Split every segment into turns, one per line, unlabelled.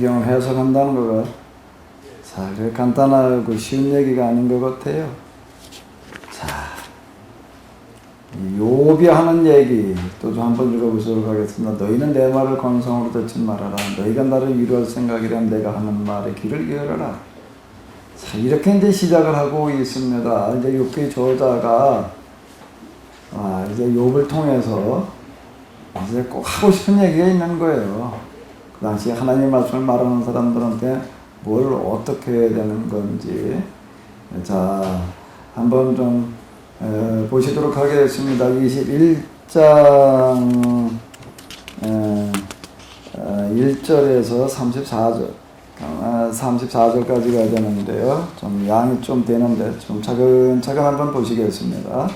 성경을 해석한다는 거가 사실 간단하고 쉬운 얘기가 아닌 것 같아요. 자, 욥이 하는 얘기 또 좀 한번 읽어보도록 하겠습니다. 너희는 내 말을 건성으로 듣지 말아라. 너희가 나를 위로할 생각이란 내가 하는 말에 귀를 기울여라. 자, 이렇게 이제 시작을 하고 있습니다. 이제 욥기 저자가 이제 욥을 통해서 이제 꼭 하고 싶은 얘기가 있는 거예요. 그 당시에 하나님의 말씀을 말하는 사람들한테 뭘 어떻게 해야 되는 건지. 자, 한번 좀 보시도록 하겠습니다. 21장 1절에서 34절 34절까지 가야 되는데요. 좀 양이 좀 되는데 좀 차근차근 한번 보시겠습니다.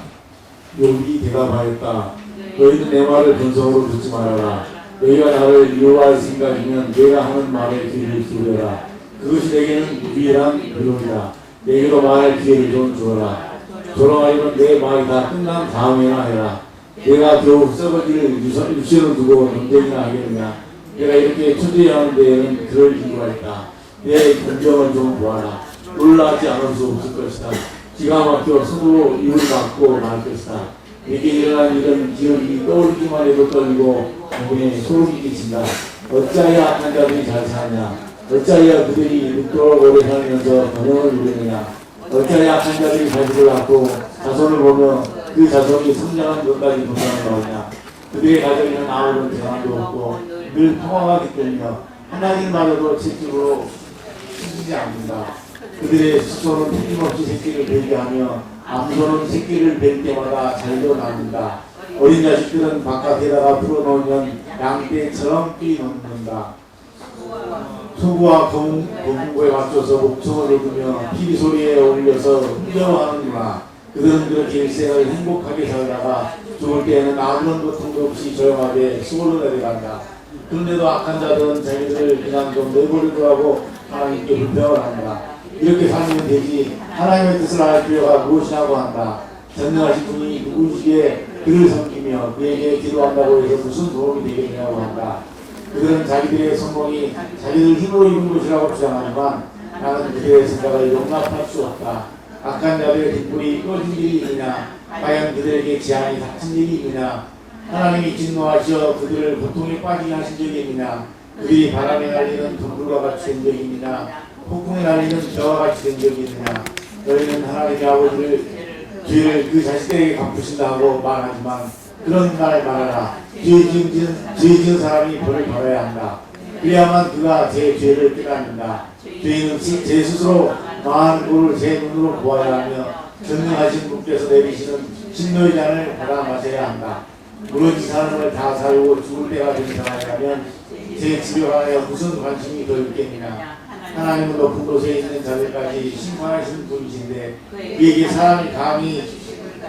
욥이 대답하였다. 너희는 내 말을 근성으로 듣지 말아라. 너희가 나를 위로할 생각이면 내가 하는 말에 귀를 기울여라. 그것이 내게는 유일한 위로이다. 내게도 말할 기회를 좀 주어라. 돌아가려면 내 말이 다 끝난 다음에나 해라. 내가 겨우 썩어질 유시를 두고 논쟁이나 하겠느냐. 내가 이렇게 초조해하는 데에는 그럴 이유가 있다. 내 견정을 좀 보아라. 놀라지 않을 수 없을 것이다. 기가 막혀 손으로 입을 막고 말 것이다. 내게 일어난 이런 기억이 떠올리기만 해도 떨리고 몸에 소름이 끼친다. 어찌하여 악한 자들이 잘 사냐. 어찌하여 그들이 늙도록 오래 살면서 번영을 누리느냐. 어찌하여 악한 자들이 자식을 낳고 자손을 보며 그 자손이 성장한 것까지 동상을 나오냐. 그들의 가정에는 아무런 재난도 없고 늘 평화가 깃들며 하나님마저도 채찍으로 숨기지 않는다. 그들의 수소는 틀림없이 새끼를 벨게 하며 암소는 새끼를 벨 때마다 잘도 낳는다. 어린 자식들은 바깥에다가 풀어놓으면 양떼처럼 뛰노는다. 소구와 거문고에 맞춰서 목청을 읽으며 피리 소리에 어울려서 흥겨워하는구나. 그들은 그렇게 일생을 행복하게 살다가 죽을 때에는 아무런 고통도 없이 조용하게 수고로 내려간다. 그런데도 악한 자들은 자기들을 그냥 좀 내버리더라고 하나님께 불평을 한다. 이렇게 살면 되지 하나님의 뜻을 알 필요가 무엇이라고 한다. 전능하신 분이 누구시기에 그를 섬기며 그에게 기도한다고 해서 무슨 도움이 되겠냐고 한다. 그들은 자기들의 성공이 자기들 힘으로 이룬 것이라고 주장하지만 나는 그들의 생각을 용납할 수 없다. 악한 자들의 뒷불이 꺼진 일이 있느냐. 과연 그들에게 재앙이 닥친 일이 있느냐. 하나님이 진노하시어 그들을 고통에 빠지게 하신 적이 있느냐. 그들이 바람에 날리는 덤불과 같이 된 적이 있느냐. 폭풍에 날리는 저와 같이 된 적이 있느냐. 너희는 하나님의 아버지를 죄를 그 자식들에게 갚으신다 하고 말하지만 그런 말을 말하라. 죄 지은 사람이 벌을 받아야 한다. 그래야만 그가 제 죄를 깨닫는다. 죄인은 제 스스로 망한 꼴을 제 눈으로 보아야 하며 전능하신 분께서 내리시는 진노의 잔을 받아 마셔야 한다. 물론 이 사람을 다 살고 죽을 때가 된 상황이라면 제 집에 관하여 무슨 관심이 더 있겠느냐. 하나님은 높은 곳에 있는 자들까지 심판하시는 분이신데 그에게 사람이 감히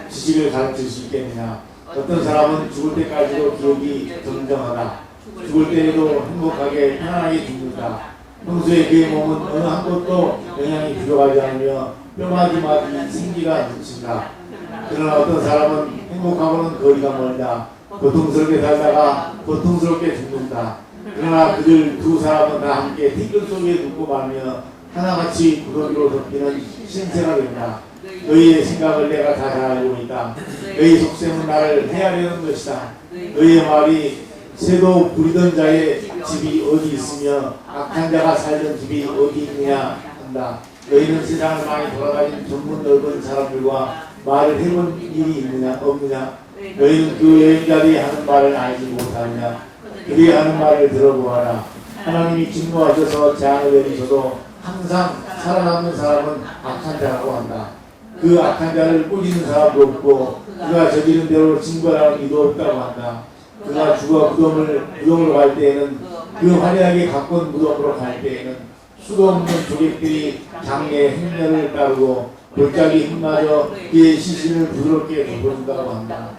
지식을 가르칠 수 있겠느냐. 어떤 사람은 죽을 때까지도 기억이 정정하다. 죽을 때에도 행복하게 편안하게 죽는다. 평소에 그의 몸은 어느 한 곳도 영양이 부족하지 않으며 뼈마디마디 생기가 넘친다. 그러나 어떤 사람은 행복하고는 거리가 멀다. 고통스럽게 살다가 고통스럽게 죽는다. 그러나 그들 두 사람은 다 함께 티끌 속에 눕고 말며 하나같이 구더기로 덮이는 신세가 된다. 너희의 생각을 내가 다 잘 알고 있다. 너희 속셈은 나를 헤아리는 것이다. 너희의 말이 새도 부리던 자의 집이 어디 있으며 악한 자가 살던 집이 어디 있느냐 한다. 너희는 세상을 많이 돌아다닌 전문 넓은 사람들과 말을 해본 일이 있느냐 없느냐. 너희는 그 여행자들이 하는 말을 알지 못하느냐. 그들이 하는 말을 들어보아라. 하나님이 진노하셔서 재앙을 내리셔도 항상 살아남는 사람은 악한 자라고 한다. 그 악한 자를 꾸짖는 사람도 없고 그가 저지른 대로 징벌하는 이도 없다고 한다. 그가 죽어 무덤으로 갈 때에는 그 화려하게 가꾼 무덤으로 갈 때에는 수도 없는 조객들이 장래의 행렬을 따르고 골짜기 흩날려 그의 시신을 부드럽게 덮어준다고 한다.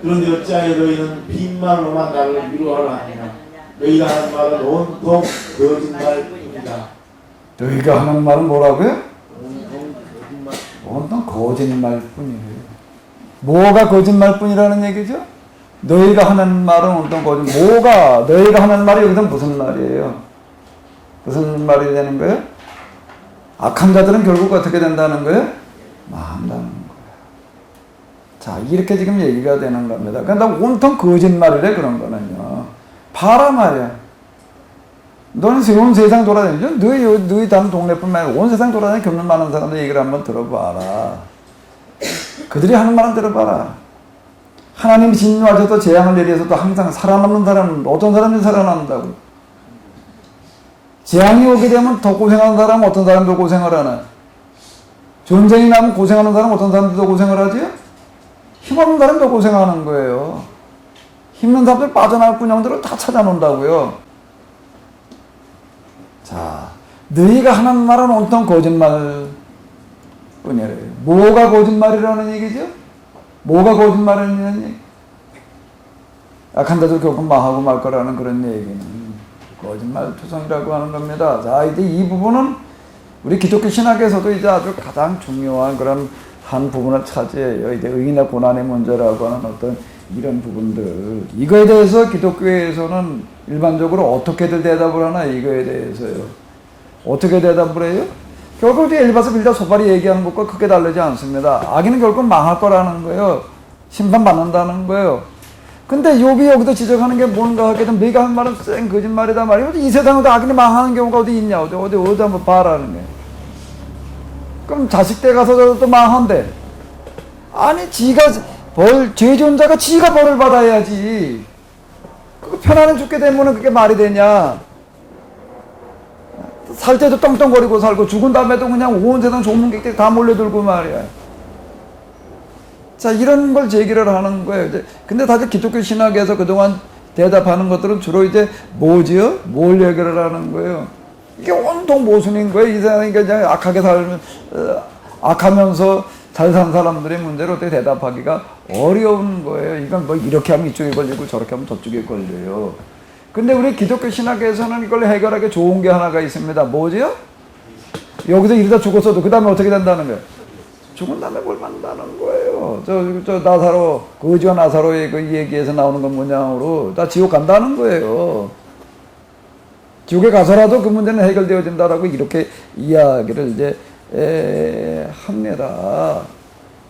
그런데 어찌하여 너희는 빈말로만 나를 위로하라 하느냐. 너희가 하는 말은 온통 거짓말뿐이다.
너희가 하는 말은 뭐라고요? 온통 거짓말뿐이에요. 뭐가 거짓말뿐이라는 얘기죠? 너희가 하는 말은 온통 거짓말. 뭐가 너희가 하는 말이 여기서 무슨 말이에요? 무슨 말이 되는 거예요? 악한 자들은 결국 어떻게 된다는 거예요? 망한다는 거예요. 자, 이렇게 지금 얘기가 되는 겁니다. 그런데 온통 거짓말이래, 그런 거는요. 봐라 말이야. 너는 온 세상 돌아다니죠? 너희 다른 동네뿐만 아니라 온 세상 돌아다니 경험 많은 사람들 얘기를 한번 들어봐라. 그들이 하는 말은 들어봐라. 하나님이 진노하셔서 재앙을 내려서도 항상 살아남는 사람은 어떤 사람이 살아남는다고? 재앙이 오게 되면 더 고생하는 사람은 어떤 사람도 고생을 하나? 전쟁이 나면 고생하는 사람은 어떤 사람도 고생을 하지요? 힘없는 사람이 더 고생하는 거예요. 힘든 사람들 빠져나갈 군형들을 다 찾아놓는다고요. 자, 너희가 하는 말은 온통 거짓말 뿐이래요. 뭐가 거짓말이라는 얘기죠? 뭐가 거짓말이라는 얘기? 악한 자들 결국 망하고 말 거라는 그런 얘기는 거짓말 투성이라고 하는 겁니다. 자, 이제 이 부분은 우리 기독교 신학에서도 이제 아주 가장 중요한 그런 한 부분을 차지해요. 이제 의인의 고난의 문제라고 하는 어떤 이런 부분들. 이거에 대해서 기독교에서는 일반적으로 어떻게들 대답을 하나, 이거에 대해서요. 어떻게 대답을 해요? 결국 이제 일바서 빌다 소발이 얘기하는 것과 크게 다르지 않습니다. 악인은 결국 망할 거라는 거예요. 심판받는다는 거예요. 근데 욥이 여기도 지적하는 게 뭔가 하게든 네가 한 말은 쌩 거짓말이다 말이야. 이 세상에도 악인이 망하는 경우가 어디 있냐? 어디 한번 봐라는 거예요. 그럼 자식 때 가서 또 망한대. 아니, 지가 죄 지은 자가 지가 벌을 받아야지. 그 편안히 죽게 되면 그게 말이 되냐? 살 때도 떵떵거리고 살고 죽은 다음에도 그냥 온 세상 조문객들이 다 몰려들고 말이야. 자, 이런 걸 제기를 하는 거예요. 근데 다들 기독교 신학에서 그동안 대답하는 것들은 주로 이제 뭐지요? 뭘 얘기를 하는 거예요? 이게 온통 모순인 거예요. 이 세상이 그냥 악하면서 잘 사는 사람들의 문제로 어떻게 대답하기가 어려운 거예요. 이건 뭐 이렇게 하면 이쪽에 걸리고 저렇게 하면 저쪽에 걸려요. 근데 우리 기독교 신학에서는 이걸 해결하기 좋은 게 하나가 있습니다. 뭐지요? 여기서 이러다 죽었어도 그 다음에 어떻게 된다는 거예요? 죽은 다음에 뭘 만다는 거예요. 저 나사로, 거지와 나사로의 그 얘기에서 나오는 건 뭐냐로 다 지옥 간다는 거예요. 지옥에 가서라도 그 문제는 해결되어진다라고 이렇게 이야기를 이제 합니다.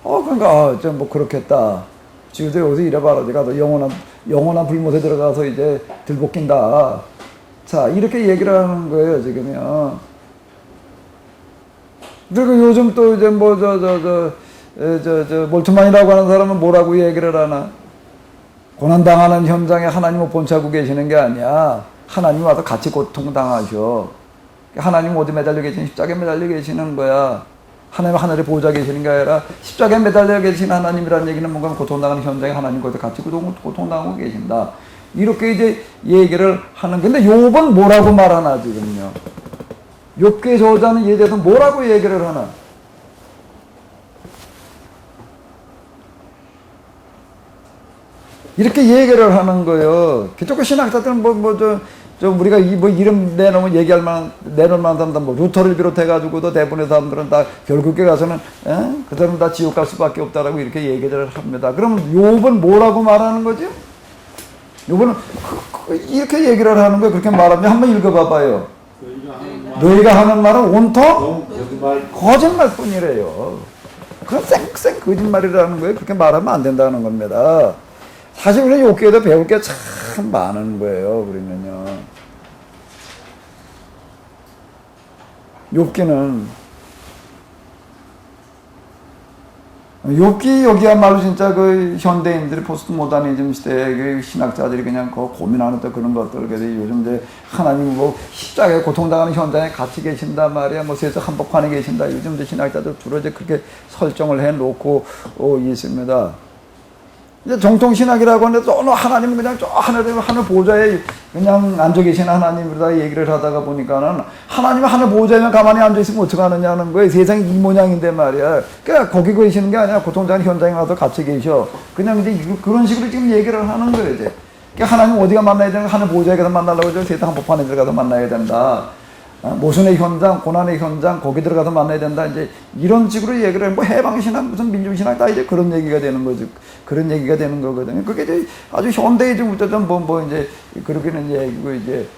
그러니까 좀 뭐 그렇겠다. 지금도 여기서 이래봐라. 내가 너 영원한 불못에 들어가서 이제 들볶인다. 자, 이렇게 얘기를 하는 거예요, 지금요. 그리고 요즘 또 이제 몰트만이라고 하는 사람은 뭐라고 얘기를 하나? 고난당하는 현장에 하나님을 본체하고 계시는 게 아니야. 하나님이 와서 같이 고통당하셔. 하나님 어디 매달려 계시는 십자가에 매달려 계시는 거야. 하나님 하늘에 보호자 계시는 게 아니라 십자가에 매달려 계신 하나님이라는 얘기는 뭔가 고통당하는 현장에 하나님과 같이 고통당하고 계신다. 이렇게 이제 얘기를 하는 건데 욥은 뭐라고 말하나 지금요. 욥기의 저자는 이에 대해서 뭐라고 얘기를 하나? 이렇게 얘기를 하는 거예요. 기독교 신학자들은 우리가 이름 내놓으면 내놓을 만한 사람들, 루터를 비롯해가지고도 대부분의 사람들은 다 결국에 가서는, 그 사람은 다 지옥 갈 수밖에 없다라고 이렇게 얘기를 합니다. 그러면 욥은 뭐라고 말하는 거죠? 욥은 이렇게 얘기를 하는 거예요. 그렇게 말하면 한번 읽어봐봐요. 너희가 하는 말은 온통 거짓말 뿐이래요. 그건 쌩쌩 거짓말이라는 거예요. 그렇게 말하면 안 된다는 겁니다. 사실 우리 욥기에도 배울 게 참 많은 거예요. 우리는요. 욥기 여기야말로 진짜 그 현대인들이 포스트 모더니즘 시대의 그 신학자들이 그냥 고민하는 또 그런 것들. 그래서 요즘 이제 하나님 십자가에 고통당하는 현장에 같이 계신다 말이야. 세상 한복판에 계신다. 요즘 이제 신학자들 주로 이제 그렇게 설정을 해 놓고 있습니다. 이제 정통신학이라고 하는데 어느 하나님은 그냥 저 하늘 보좌에 그냥 앉아 계신 하나님이다 얘기를 하다가 보니까는 하나님은 하늘 보좌에 가만히 앉아 있으면 어떡하느냐는 거예요. 세상이 이 모양인데 말이야. 그러니까 거기 계시는 게 아니라 고통당하는 현장에 가서 같이 계셔. 그냥 이제 그런 식으로 지금 얘기를 하는 거예요, 이제. 그러니까 하나님 어디가 만나야 되는 하늘 보좌에 가서 만나려고 해서 세상 한복판에 들어가서 만나야 된다. 모순의 현장, 고난의 현장, 거기 들어가서 만나야 된다. 이제 이런 식으로 얘기를 해방신학, 무슨 민중신학 다 이제 그런 얘기가 되는 거죠. 그런 얘기가 되는 거거든요. 그게 이제 아주 현대이즘부터 이제 그렇게는 얘기고 이제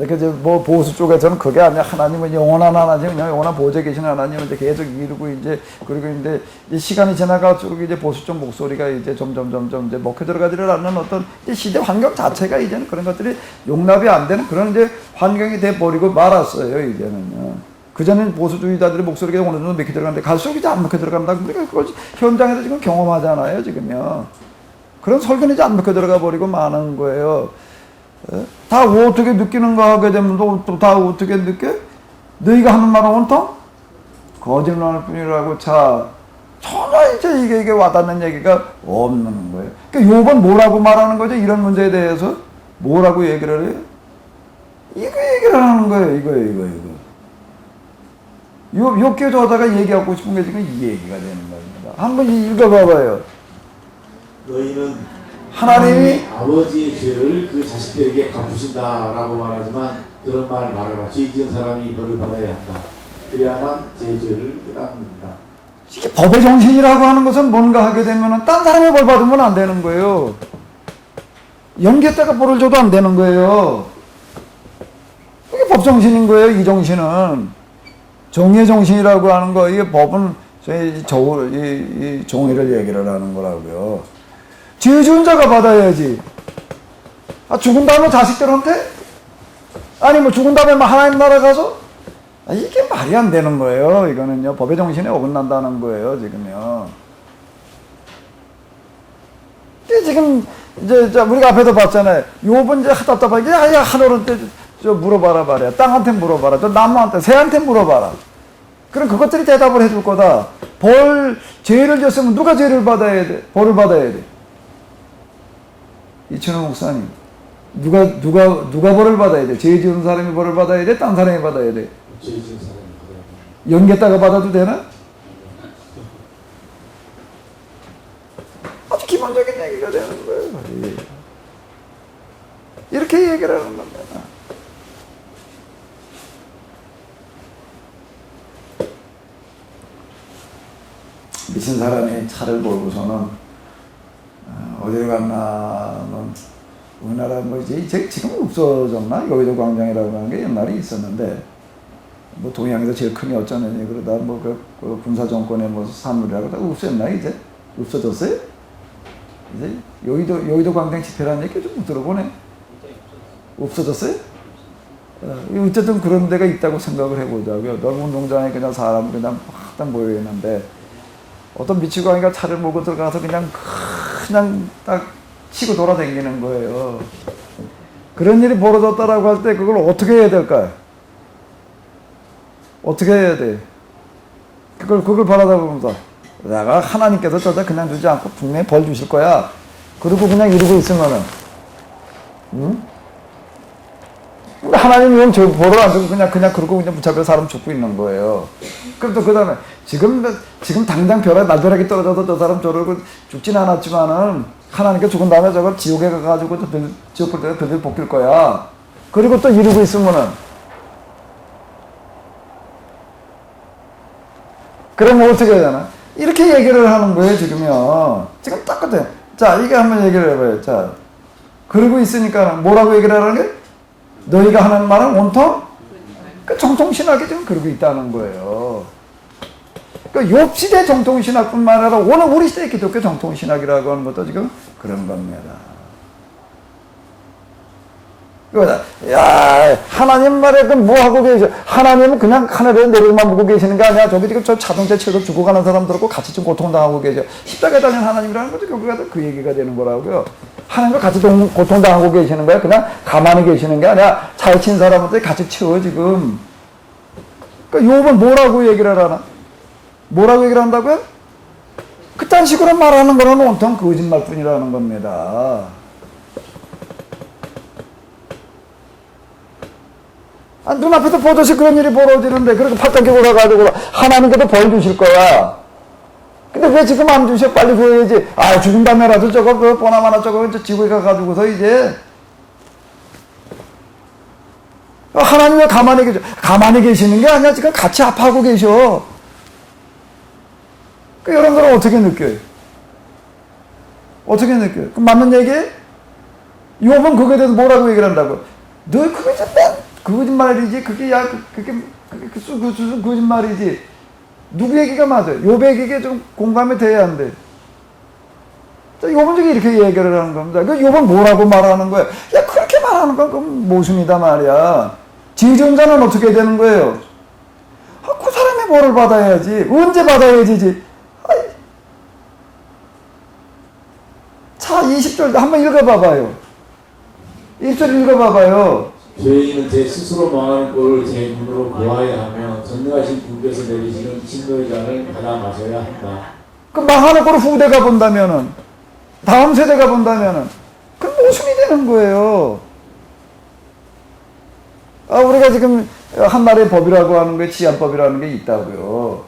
이제 뭐 보수 쪽에서는 그게 아니야. 하나님은 영원한 하나님, 영원한 보좌에 계신 하나님은 이제 계속 이루고 이제 그리고 이제 시간이 지나갈수록 이제 보수 쪽 목소리가 이제 점점 이제 먹혀 들어가지를 않는 어떤 이제 시대 환경 자체가 이제는 그런 것들이 용납이 안 되는 그런 이제 환경이 돼 버리고 말았어요. 이제는요. 그전엔 보수주의자들의 목소리가 어느 정도 먹혀 들어가는데 갈수록 이제 안 먹혀 들어간다. 우리가 그걸 현장에서 지금 경험하잖아요. 지금요. 그런 설교는 이제 안 먹혀 들어가 버리고 마는 거예요. 다 어떻게 느끼는 거 하게 되면 또 다 어떻게 느껴? 너희가 하는 말은 온통 거짓말 뿐이라고 자 전혀 이제 이게 와닿는 얘기가 없는 거예요. 그러니까 요번 뭐라고 말하는 거죠? 이런 문제에 대해서 뭐라고 얘기를 해요? 이거 얘기를 하는 거예요. 이거. 욕게 저다가 얘기하고 싶은 게 지금 이 얘기가 되는 겁니다. 한번 읽어봐봐요.
너희는
하나님이
아버지의 죄를 그 자식들에게 갚으신다라고 말하지만 그런 말 말하라. 죄 지은 사람이 벌을 받아야 한다. 그래야만 제 죄를 깨닫는다.
이게 법의 정신이라고 하는 것은 뭔가 하게 되면은 딴 사람의 벌 받으면 안 되는 거예요. 연기했다가 벌을 줘도 안 되는 거예요. 이게 법 정신인 거예요. 이 정신은 정의의 정신이라고 하는 거. 이게 법은 이 정의를 얘기를 하는 거라고요. 죄 지은 자가 받아야지. 죽은 다음에 자식들한테? 아니 뭐 죽은 다음에 하나님 나라 가서? 이게 말이 안 되는 거예요. 이거는요. 법의 정신에 어긋난다는 거예요. 지금요. 지금 이제 우리가 앞에도 봤잖아요. 요번 이제 답답하게 야 하늘한테 물어봐라 말이야. 땅한테 물어봐라. 저 나무한테 새한테 물어봐라. 그럼 그것들이 대답을 해줄 거다. 죄를 졌으면 누가 죄를 받아야 돼? 벌을 받아야 돼. 이천호 목사님, 누가 벌을 받아야 돼? 죄 지은 사람이 벌을 받아야 돼? 딴 사람이 받아야 돼?
죄 지은 사람이 받아야 돼.
연계다가 받아도 되나? 아주 기본적인 얘기가 되는 거예요. 이렇게 얘기를 하는 겁니다. 미친 사람이 차를 몰고서는 어디로 갔나면 우리나라 뭐 이제 지금 없어졌나? 여의도 광장이라고 하는 게 옛날에 있었는데 뭐 동양에서 제일 큰이 어쩌느니 그러다 뭐 그 군사 정권의 뭐 산물이라고 다 없앴나 이제? 없어졌어요? 이제 여의도 광장 집회라는 얘기 좀 못 들어보네. 없어졌어요? 어쨌든 그런 데가 있다고 생각을 해보자고요. 넓은 운동장에 그냥 사람 그냥 막 모여 있는데 어떤 미치광이가 차를 몰고 들어가서 그냥 딱 치고 돌아다니는 거예요. 그런 일이 벌어졌다라고 할 때 그걸 어떻게 해야 될까요? 어떻게 해야 돼? 그걸 바라다 보면서 내가 하나님께서 저자 그냥 두지 않고 분명히 벌 주실 거야. 그리고 그냥 이러고 있으면은 하나님이 그럼 저 벌을 안 주고 그냥 그러고 그냥 무차별 사람 죽고 있는 거예요. 그럼 또 그 다음에 지금 당장 날벼락이 떨어져도 저 사람 저러고 죽진 않았지만은 하나님께 죽은 다음에 저걸 지옥에 가가지고 지옥 볼 때가 별들 벗길 거야. 그리고 또 이러고 있으면은 그러면 어떻게 해야 되나? 이렇게 얘기를 하는 거예요, 지금요. 지금 딱 같아요. 자, 이게 한번 얘기를 해봐요. 자, 그러고 있으니까 뭐라고 얘기를 하는 게? 너희가 하는 말은 온통 정통신학이 지금 그러고 있다는 거예요. 그러니까 욥 시대 정통신학뿐만 아니라 오늘 우리 시대 기독교 정통신학이라고 하는 것도 지금 그런 겁니다. 야, 하나님 말에 뭐 하고 계셔? 하나님은 그냥 하늘에 내려만 보고 계시는 게 아니야. 저기 지금 저 자동차 치고 죽어가는 사람들하고 같이 좀 고통당하고 계셔. 십자가에 달린 하나님이라는 것도 결국에 그 얘기가 되는 거라고요. 하나님과 같이 고통당하고 계시는 거야. 그냥 가만히 계시는 게 아니라 잘 친 사람한테 같이 치워 지금. 그러니까 욥은 뭐라고 얘기를 하나? 뭐라고 얘기를 한다고요? 그딴 식으로 말하는 거는 온통 거짓말뿐이라는 겁니다. 눈앞에서 보듯이 그런 일이 벌어지는데 그렇게 팔딱이 올라가지고 하나님께도 벌 주실 거야. 근데 왜 지금 안 주셔? 빨리 구해야지. 죽은 다음에라도 저거 보나마나 저거 지구에 가가지고서 이제 하나님 왜 가만히 계셔? 가만히 계시는 게 아니야. 지금 같이 아파하고 계셔. 이런 걸 어떻게 느껴요? 어떻게 느껴요? 그럼 맞는 얘기예요? 욥은 그거에 대해서 뭐라고 얘기를 한다고? 너 그거 이제 그 거짓말이지. 그게 무슨 거짓말이지. 누구 얘기가 맞아요? 욥 얘기가 좀 공감이 돼야 안 돼. 자, 욥은 이렇게 얘기를 하는 겁니다. 그 욥은 뭐라고 말하는 거야? 야, 그렇게 말하는 건 그건 모순이다 말이야. 지존자는 어떻게 되는 거예요? 그 사람이 뭐를 받아야지. 언제 받아야지. 자, 20절 한번 읽어봐봐요. 1절 읽어봐봐요.
죄인은 제 스스로 망하는 꼴을 제 눈으로 보아야 하며 전능하신 분께서 내리시는 진노의 잔을 받아 마셔야 한다.
그 망하는 꼴을 후대가 본다면은, 다음 세대가 본다면은, 그건 모순이 되는 거예요. 우리가 지금 한나라의 법이라고 하는 게 치안법이라는 게 있다고요.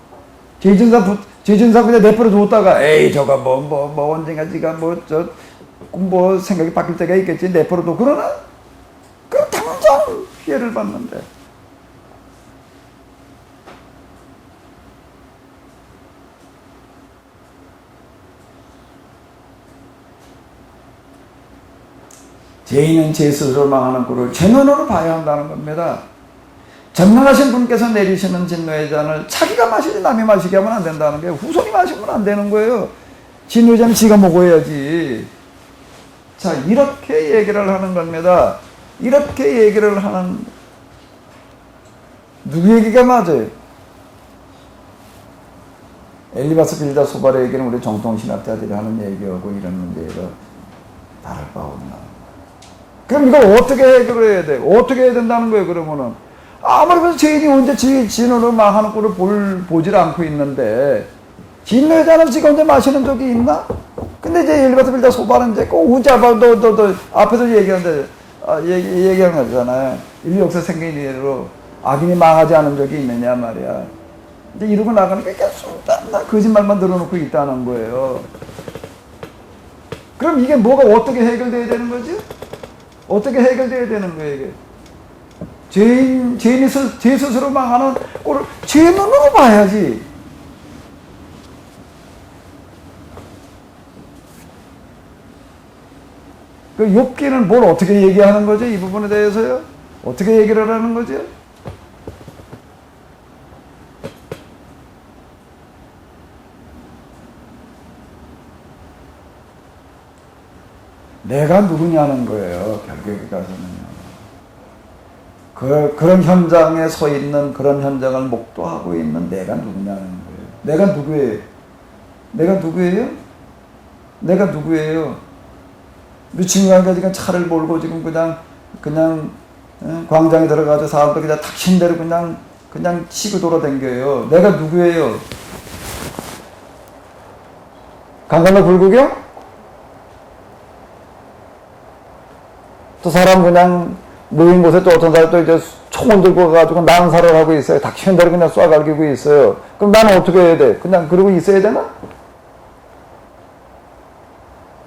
죄진사 그냥 내버려 뒀다가, 에이, 저가 언젠가 지가 생각이 바뀔 때가 있겠지. 내버려 둬. 그러나, 그럼 당장 피해를 받는데. 죄인은 제 스스로 망하는 꼴을 제 눈으로 봐야 한다는 겁니다. 전능하신 분께서 내리시는 진노의 잔을 자기가 마시지 남이 마시게 하면 안 된다는 거예요. 후손이 마시면 안 되는 거예요. 진노의 잔은 지가 먹어야지. 자, 이렇게 얘기를 하는 겁니다. 이렇게 얘기를 하는, 누구 얘기가 맞아요? 엘리바스 빌다 소발의 얘기는 우리 정통신학자들이 하는 얘기하고 이런 문제가 다를 바 없나. 그럼 이걸 어떻게 해결을 해야 돼? 어떻게 해야 된다는 거예요, 그러면은? 아무리 그래서 죄인이 언제 진노로 망하는 꼴을 보질 않고 있는데, 진노의 잔을 지가 언제 마시는 적이 있나? 근데 이제 엘리바스 빌다 소발은 이제 꼭 언제 앞에서 얘기하는데, 얘기한 거잖아요. 인류 역사 생긴 이래로 악인이 망하지 않은 적이 있느냐 말이야. 이제 이러고 나가니까 계속 거짓말만 늘어놓고 있다는 거예요. 그럼 이게 뭐가 어떻게 해결돼야 되는 거지? 어떻게 해결돼야 되는 거예요, 이게? 죄인이 제 스스로 망하는 꼴을 제 눈으로 봐야지. 그 욥기는 뭘 어떻게 얘기하는 거죠? 이 부분에 대해서요? 어떻게 얘기를 하는 거죠? 내가 누구냐는 거예요, 결국에 가서는요. 그런 현장에 서 있는, 그런 현장을 목도하고 있는 내가 누구냐는 거예요. 내가 누구예요? 내가 누구예요? 내가 누구예요? 미친년이 지금 차를 몰고 지금 그냥 광장에 들어가서 사람들 그냥 탁신 대로 그냥 치고 돌아다녀요. 내가 누구예요? 강간로 불구경? 또 사람 그냥 모인 곳에 또 어떤 사람이 또 이제 총을 들고 가가지고 난사를 하고 있어요. 닥치는 대로 그냥 쏴갈기고 있어요. 그럼 나는 어떻게 해야 돼? 그냥 그러고 있어야 되나?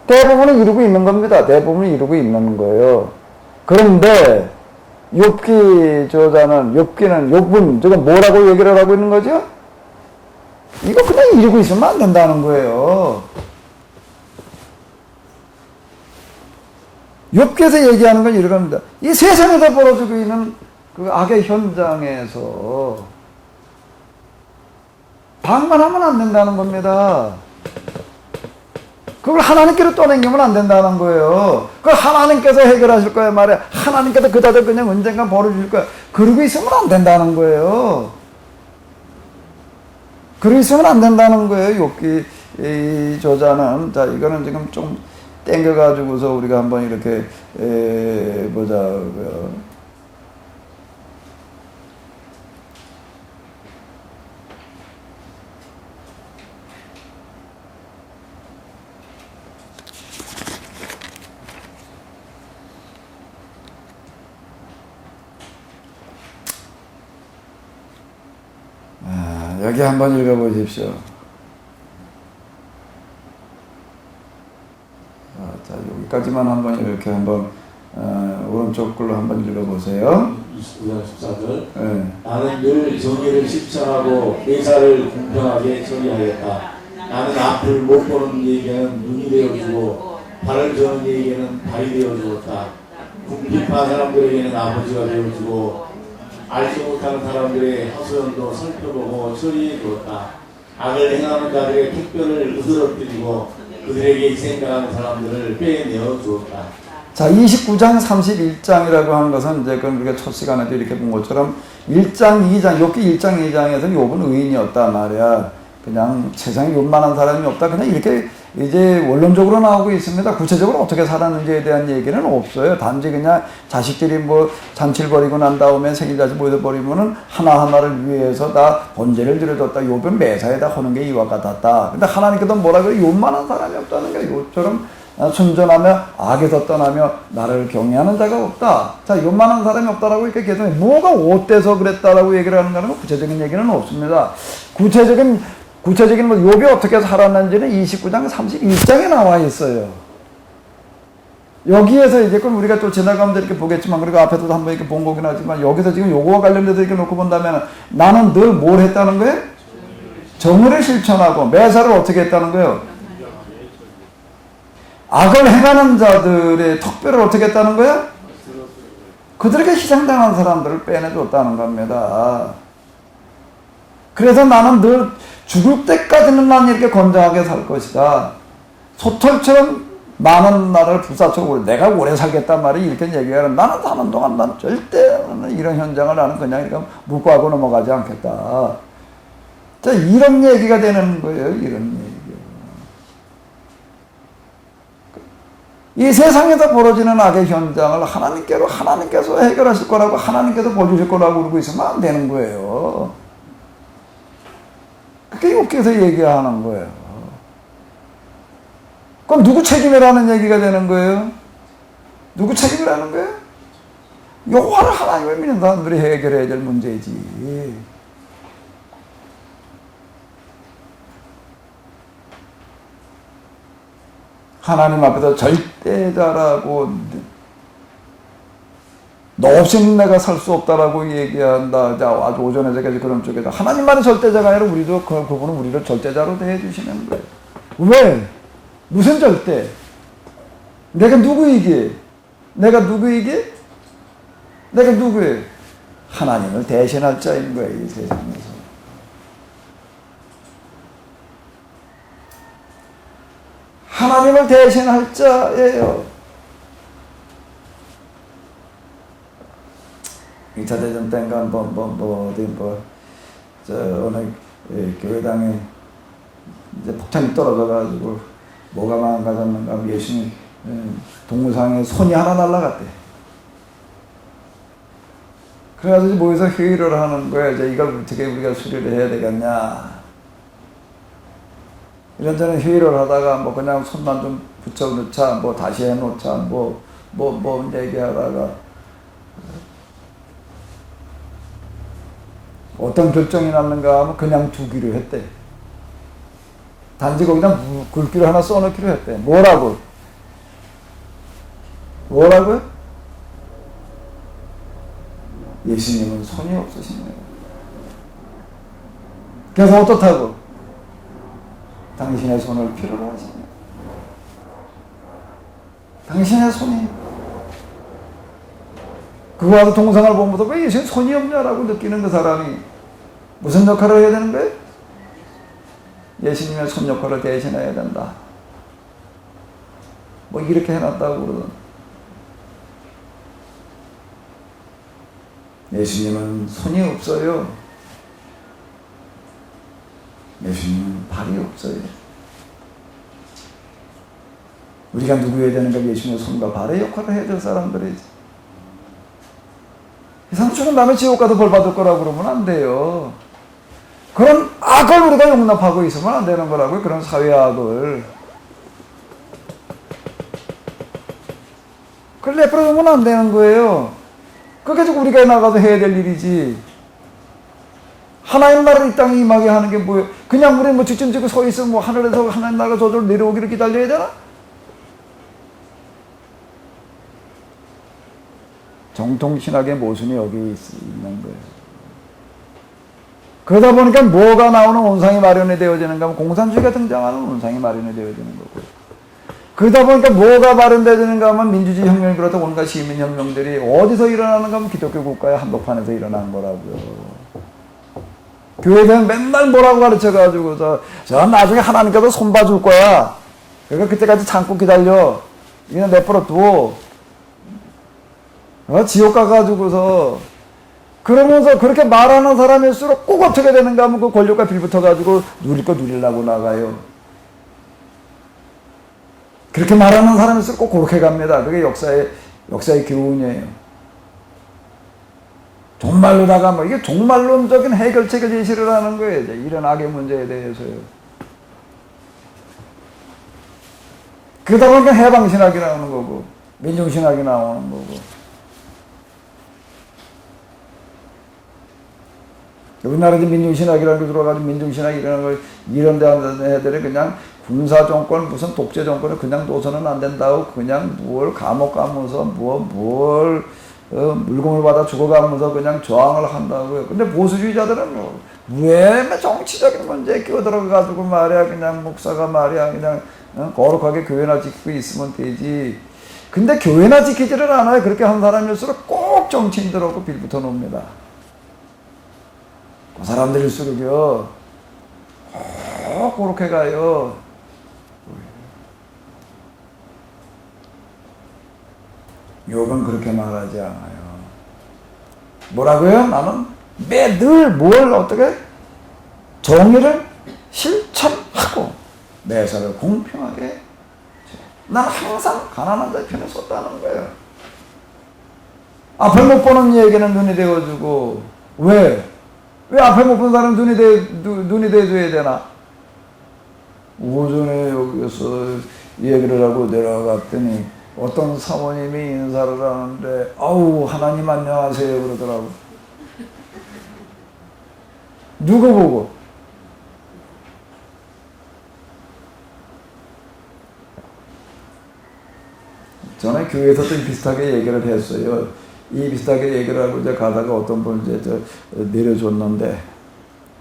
대부분은 이루고 있는 겁니다. 대부분은 이루고 있는 거예요. 그런데 욥기는 욥은 뭐라고 얘기를 하고 있는 거죠? 이거 그냥 이루고 있으면 안 된다는 거예요. 욥기에서 얘기하는 건 이런 겁니다. 이 세상에서 벌어지고 있는 그 악의 현장에서 방관하면 안 된다는 겁니다. 그걸 하나님께로 떠넘기면 안 된다는 거예요. 그걸 하나님께서 해결하실 거야 말이야. 하나님께서 그다들 그냥 언젠가 벌어줄 거야. 그러고 있으면 안 된다는 거예요. 그러고 있으면 안 된다는 거예요. 욥기 이 저자는. 자, 이거는 지금 좀 땡겨가지고서 우리가 한번 이렇게 보자고요. 여기 한번 읽어보십시오. 자, 여기까지만 한번 이렇게 한번 오른쪽 걸로 한번 읽어보세요.
29장 14절.
네.
나는 늘 정의를 실천하고 의사를 공평하게 처리하였다. 나는 앞을 못 보는 이에게는 눈이 되어주고 발을 저는 이에게는 발이 되어주었다. 궁핍한 사람들에게는 아버지가 되어주고 알지 못하는 사람들의 하소연도 살펴보고 처리해 주었다. 악을 행하는 자들의 택배를 으스러뜨리고 그들에게 희생당하는 사람들을 빼내어 주었다.
자, 29장 31장이라고 하는 것은 이제 우리가 첫 시간에도 이렇게 본 것처럼 1장 2장, 욥기 1장 2장에서 욥은 의인이었단 말이야. 그냥 세상에 욥만한 사람이 없다. 그냥 이렇게 이제 원론적으로 나오고 있습니다. 구체적으로 어떻게 살았는지에 대한 얘기는 없어요. 단지 그냥 자식들이 뭐 잔치를 벌이고 난 다음에 생일잔치 모여버리면은 하나하나를 위해서 다 번제를 드려뒀다. 욥은 매사에다 하는 게 이와 같았다. 근데 하나님께서 뭐라 그래? 욥만한 사람이 없다는 거야. 욥처럼 순전하며 악에서 떠나며 나를 경외하는 자가 없다. 자, 욥만한 사람이 없다라고 이렇게 계속 뭐가 어때서 그랬다라고 얘기를 하는 거는 구체적인 얘기는 없습니다. 구체적인 뭐 욥이 어떻게 살았는지는 29장 31장에 나와 있어요. 여기에서 이제 그럼 우리가 또 지나가면서 이렇게 보겠지만, 그리고 앞에도 한번 이렇게 본 거긴 하지만, 여기서 지금 요거와 관련돼서 이렇게 놓고 본다면 나는 늘 뭘 했다는 거예요? 정의를 실천하고 매사를 어떻게 했다는 거예요? 악을 행하는 자들의 턱뼈를 어떻게 했다는 거예요? 그들에게 희생당한 사람들을 빼내줬다는 겁니다. 그래서 나는 늘 죽을 때까지는 난 이렇게 건강하게 살 것이다. 소털처럼 많은 나를 불사처럼 내가 오래 살겠단 말이 이렇게 얘기하는, 나는 사는 동안 난 절대 이런 현장을 나는 그냥 이렇게 묵고하고 넘어가지 않겠다. 자, 이런 얘기가 되는 거예요. 이런 얘기. 이 세상에서 벌어지는 악의 현장을 하나님께서 해결하실 거라고, 하나님께서 보여주실 거라고 그러고 있으면 안 되는 거예요. 그게 욥기에서 얘기하는 거예요. 그럼 누구 책임이라는 얘기가 되는 거예요? 누구 책임이라는 거예요? 여호와를 하나님을 믿는 사람들이 해결해야 될 문제지. 하나님 앞에서 절대자라고, 너 없이는 내가 살 수 없다라고 얘기한다. 아주 오전에 제가 그런 쪽에다 하나님만이 절대자가 아니라 우리도 그분은 우리를 절대자로 대해주시는 거예요. 왜? 무슨 절대? 내가 누구이게? 내가 누구이게? 내가 누구예요? 하나님을 대신할 자인 거예요, 이 세상에서. 하나님을 대신할 자예요. 2차 대전 때인가 어느 교회당에 이제 폭탄이 떨어져가지고 뭐가 망가졌는가, 예수님 동무상에 손이 하나 날라갔대. 그래가지고 모여서 회의를 하는 거야. 이제 이걸 어떻게 우리가 수리를 해야 되겠냐. 이런저런 회의를 하다가 뭐 그냥 손만 좀 붙여놓자, 뭐 다시 해놓자, 뭐 얘기하다가 어떤 결정이 났는가 하면 그냥 두기로 했대. 단지 거기다 글귀를 하나 써놓기로 했대. 뭐라고요? 예수님은 손이 없으시네요. 그래서 어떻다고? 당신의 손을 필요로 하시네. 당신의 손이. 그거 와서 동상을 보면서 왜 예수님 손이 없냐라고 느끼는 그 사람이 무슨 역할을 해야 되는 거예요? 예수님의 손 역할을 대신해야 된다. 뭐 이렇게 해놨다고 그러던. 예수님은 손이 없어요. 예수님은 발이 없어요. 우리가 누구여야 되는가? 예수님의 손과 발의 역할을 해야 될 사람들이지. 이 사람 죽은 다음에 지옥 가도 벌 받을 거라고 그러면 안 돼요. 그런 악을 우리가 용납하고 있으면 안 되는 거라고요. 그런 사회악을. 그걸 내버려 두면 안 되는 거예요. 그게 좀 우리가 나가서 해야 될 일이지. 하나님 나라를 이 땅에 임하게 하는 게 뭐예요? 그냥 우리 뭐 직진 지고 서 있으면 뭐 하늘에서 하나님 나라가 저절로 내려오기를 기다려야 되나? 정통신학의 모순이 여기 있는 거예요. 그러다 보니까 뭐가 나오는 온상이 마련이 되어지는가 하면 공산주의가 등장하는 온상이 마련이 되어지는 거고요. 그러다 보니까 뭐가 발현되는가 하면 민주주의 혁명을 비롯한 온갖 시민혁명들이 어디서 일어나는가 하면 기독교 국가의 한복판에서 일어난 거라고요. 교회는 맨날 뭐라고 가르쳐가지고서 저 나중에 하나님께서 손 봐줄 거야. 그러니까 그때까지 참고 기다려. 그냥 내버려 두어. 지옥 가가지고서 그러면서 그렇게 말하는 사람일수록 꼭 어떻게 되는가 하면 그 권력과 빌붙어가지고 누릴 거 누리려고 나가요. 그렇게 말하는 사람일수록 꼭 그렇게 갑니다. 그게 역사의 교훈이에요. 종말로다가 뭐 이게 종말론적인 해결책을 제시를 하는 거예요. 이제 이런 악의 문제에 대해서요. 그러다 보니까 해방신학이 나오는 거고 민중신학이 나오는 거고. 우리나라에 민중신학이라는 게 들어가지고 민중신학이 이런 걸 이런 데 하는 애들이 그냥 군사정권 무슨 독재정권을 그냥 둬서는 안 된다고 그냥 뭘 감옥 가면서 물건을 받아 죽어가면서 그냥 저항을 한다고요. 근데 보수주의자들은 왜 정치적인 문제에 끼어들어가지고 말이야 그냥 목사가 말이야 그냥 거룩하게 교회나 지키고 있으면 되지. 근데 교회나 지키지를 않아요. 그렇게 한 사람일수록 꼭 정치인들하고 빌붙어 놓습니다. 그 사람들일수록요 꼭 그렇게 가요. 욥은 그렇게 말하지 않아요. 뭐라고요? 나는 매늘 뭘 어떻게 정의를 실천하고 매사를 공평하게 난 항상 가난한 자의 편에 섰다는 거예요. 앞을 못 보는 얘기는 눈이 되어주고 왜 앞을 못 보는 사람 눈이 돼줘야 되나? 오전에 여기서 얘기를 하고 내려갔더니 어떤 사모님이 인사를 하는데 아우 하나님 안녕하세요 그러더라고. 누구 보고? 전에 교회에서 또 비슷하게 얘기를 했어요. 이 비슷하게 얘기를 하고 이제 가다가 어떤 분 이제 내려줬는데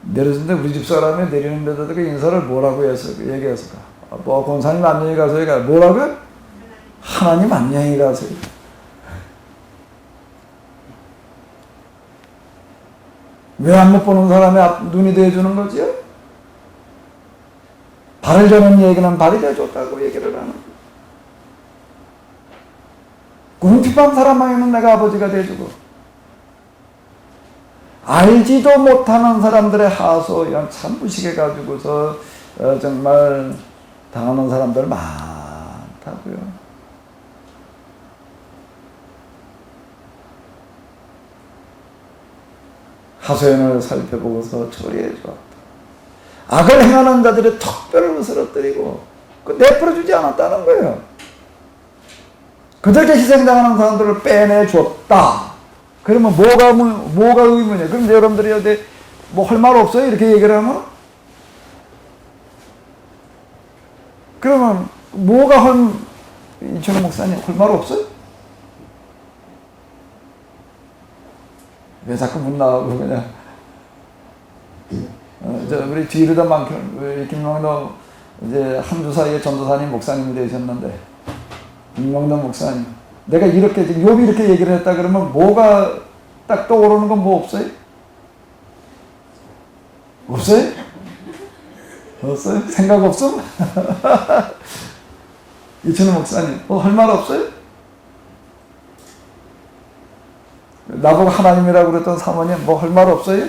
우리 집 사람이 내리는 데다가 인사를 뭐라고 얘기했을까? 뭐 권사님 안녕히 가세요. 뭐라고요? 하나님 안녕히 가세요. 왜 안 못 보는 사람이 눈이 되어주는 거지요? 발을 저는 얘기는 발이 되어줬다고 얘기를 하는 거예요. 궁핍한 사람에게는 내가 아버지가 돼주고 알지도 못하는 사람들의 하소 이런 참 무식해가지고서 정말 당하는 사람들 많다고요. 하소연을 살펴보고서 처리해 주었다. 악을 행하는 자들의 턱뼈를 쓰러뜨리고 내버려주지 않았다는 거예요. 그들께 희생당하는 사람들을 빼내줬다. 그러면 뭐가 의문이에요? 그럼 여러분들이 어디 뭐 할 말 없어요? 이렇게 얘기를 하면? 그러면 이춘호 목사님 할 말 없어요? 왜 자꾸 문 나가고 그냥 우리 뒤로다 많게 우리 김명도 이제 한 주 사이에 전도사님 목사님이 되셨는데 김명도 목사님 내가 이렇게 욥이 이렇게 얘기를 했다 그러면 뭐가 딱 떠오르는 건 뭐 없어요? 없어요? 없어요? 생각 없음? 이춘호 목사님 할 말 없어요? 나보고 하나님이라고 그랬던 사모님 뭐 할 말 없어요?